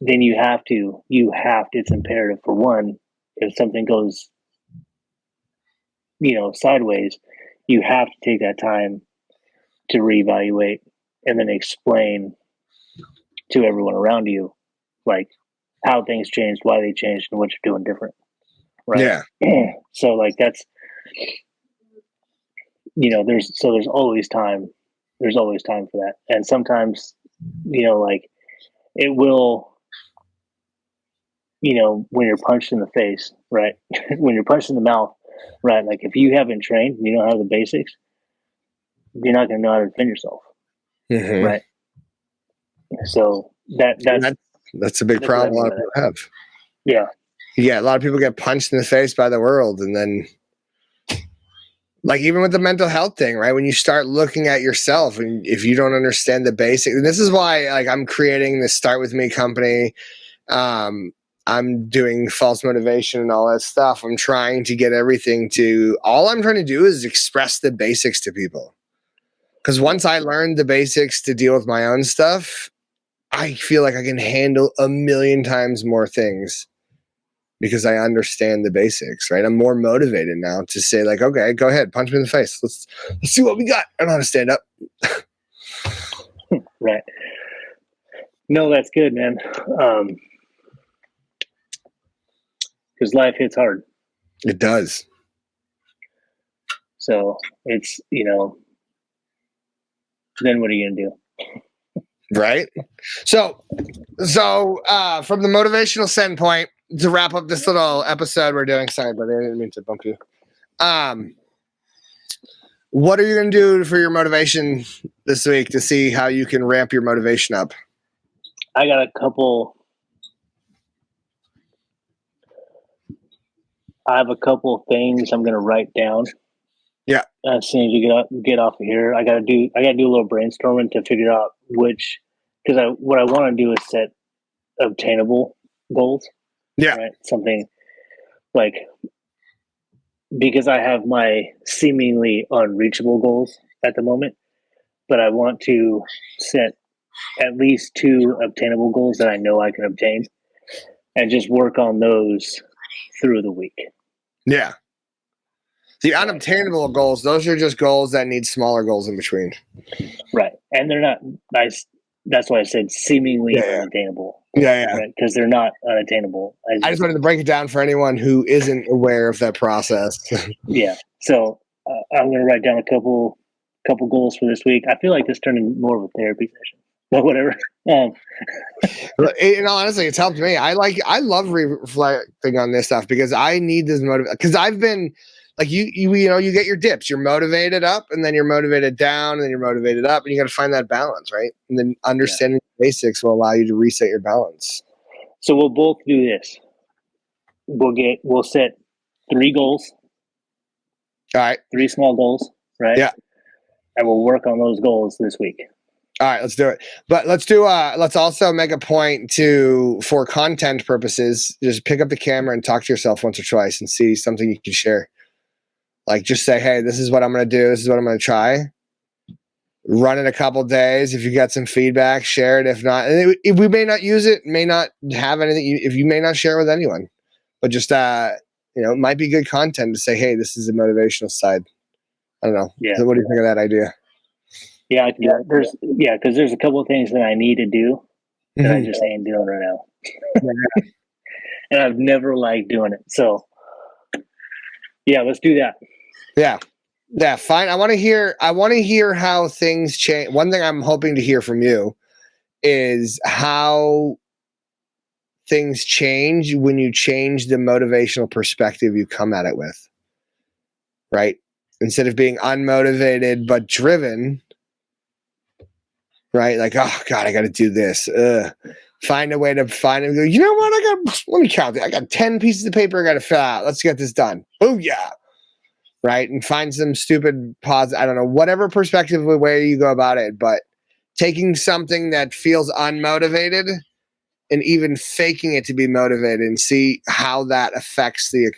Then you have to, it's imperative for one, if something goes, sideways, you have to take that time to reevaluate and then explain to everyone around you, like how things changed, why they changed, and what you're doing different. Right. Yeah. So like that's, there's always time. There's always time for that. And sometimes, like it will, when you're punched in the face, right? When you're punched in the mouth, right? Like if you haven't trained and you don't have the basics, you're not going to know how to defend yourself. Mm-hmm. Right. So that's a big problem a lot of people have. Yeah. Yeah. A lot of people get punched in the face by the world. And then like even with the mental health thing, right? When you start looking at yourself and if you don't understand the basics, and this is why like I'm creating this Start With Me company. I'm doing false motivation and all that stuff. I'm trying to get everything all I'm trying to do is express the basics to people. Because once I learned the basics to deal with my own stuff, I feel like I can handle 1,000,000 times more things because I understand the basics, right? I'm more motivated now to say like, okay, go ahead, punch me in the face. Let's see what we got. I know how to stand up. Right. No, that's good, man. because life hits hard. It does. So it's, then what are you going to do? Right. So from the motivational standpoint, to wrap up this little episode we're doing, sorry, buddy, I didn't mean to bump you. What are you going to do for your motivation this week to see how you can ramp your motivation up? I got a couple. I have a couple things I'm going to write down. Yeah. As soon as you get off of here, I got to do a little brainstorming to figure out because what I want to do is set obtainable goals. Yeah. Right? Something like, because I have my seemingly unreachable goals at the moment, but I want to set at least 2 obtainable goals that I know I can obtain and just work on those through the week. Yeah. The unobtainable goals, those are just goals that need smaller goals in between. Right. And they're not nice. That's why I said seemingly unattainable. Yeah. Right? Because they're not unattainable. I just wanted to break it down for anyone who isn't aware of that process. Yeah. So I'm going to write down a couple goals for this week. I feel like this turned into more of a therapy session, but whatever. Honestly, it's helped me. I love reflecting on this stuff because I need this motivation. Because I've been like you get your dips. You're motivated up, and then you're motivated down, and then you're motivated up, and you got to find that balance, right? And then understanding the basics will allow you to reset your balance. So we'll both do this. We'll set 3 goals. All right. 3 small goals, right? Yeah. And we'll work on those goals this week. All right, let's do it. But let's also make a point to, for content purposes, just pick up the camera and talk to yourself once or twice and see something you can share. Like just say, hey, this is what I'm going to do. This is what I'm going to try. Run it a couple days. If you got some feedback, share it. If not, if we may not use it, may not have anything. If you may not share it with anyone, but just it might be good content to say, hey, this is the motivational side. I don't know. Yeah. So what do you think of that idea? Yeah, I can do that. Because there's a couple of things that I need to do that I just ain't doing right now. And I've never liked doing it. So yeah, let's do that. Yeah, fine. I want to hear how things change. One thing I'm hoping to hear from you is how things change when you change the motivational perspective you come at it with. Right? Instead of being unmotivated but driven, right? Like, oh God, I got to do this. Find a way to find it. You know what? Let me count it. I got 10 pieces of paper I got to fill out. Let's get this done. Oh yeah. Right. And find some stupid pause. I don't know, whatever perspective way you go about it, but taking something that feels unmotivated and even faking it to be motivated and see how that affects the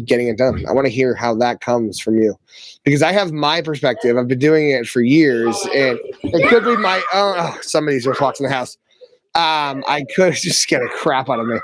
getting it done. I want to hear how that comes from you, because I have my perspective. I've been doing it for years, and it could be my somebody's just walked in the house. I could just get a crap out of me.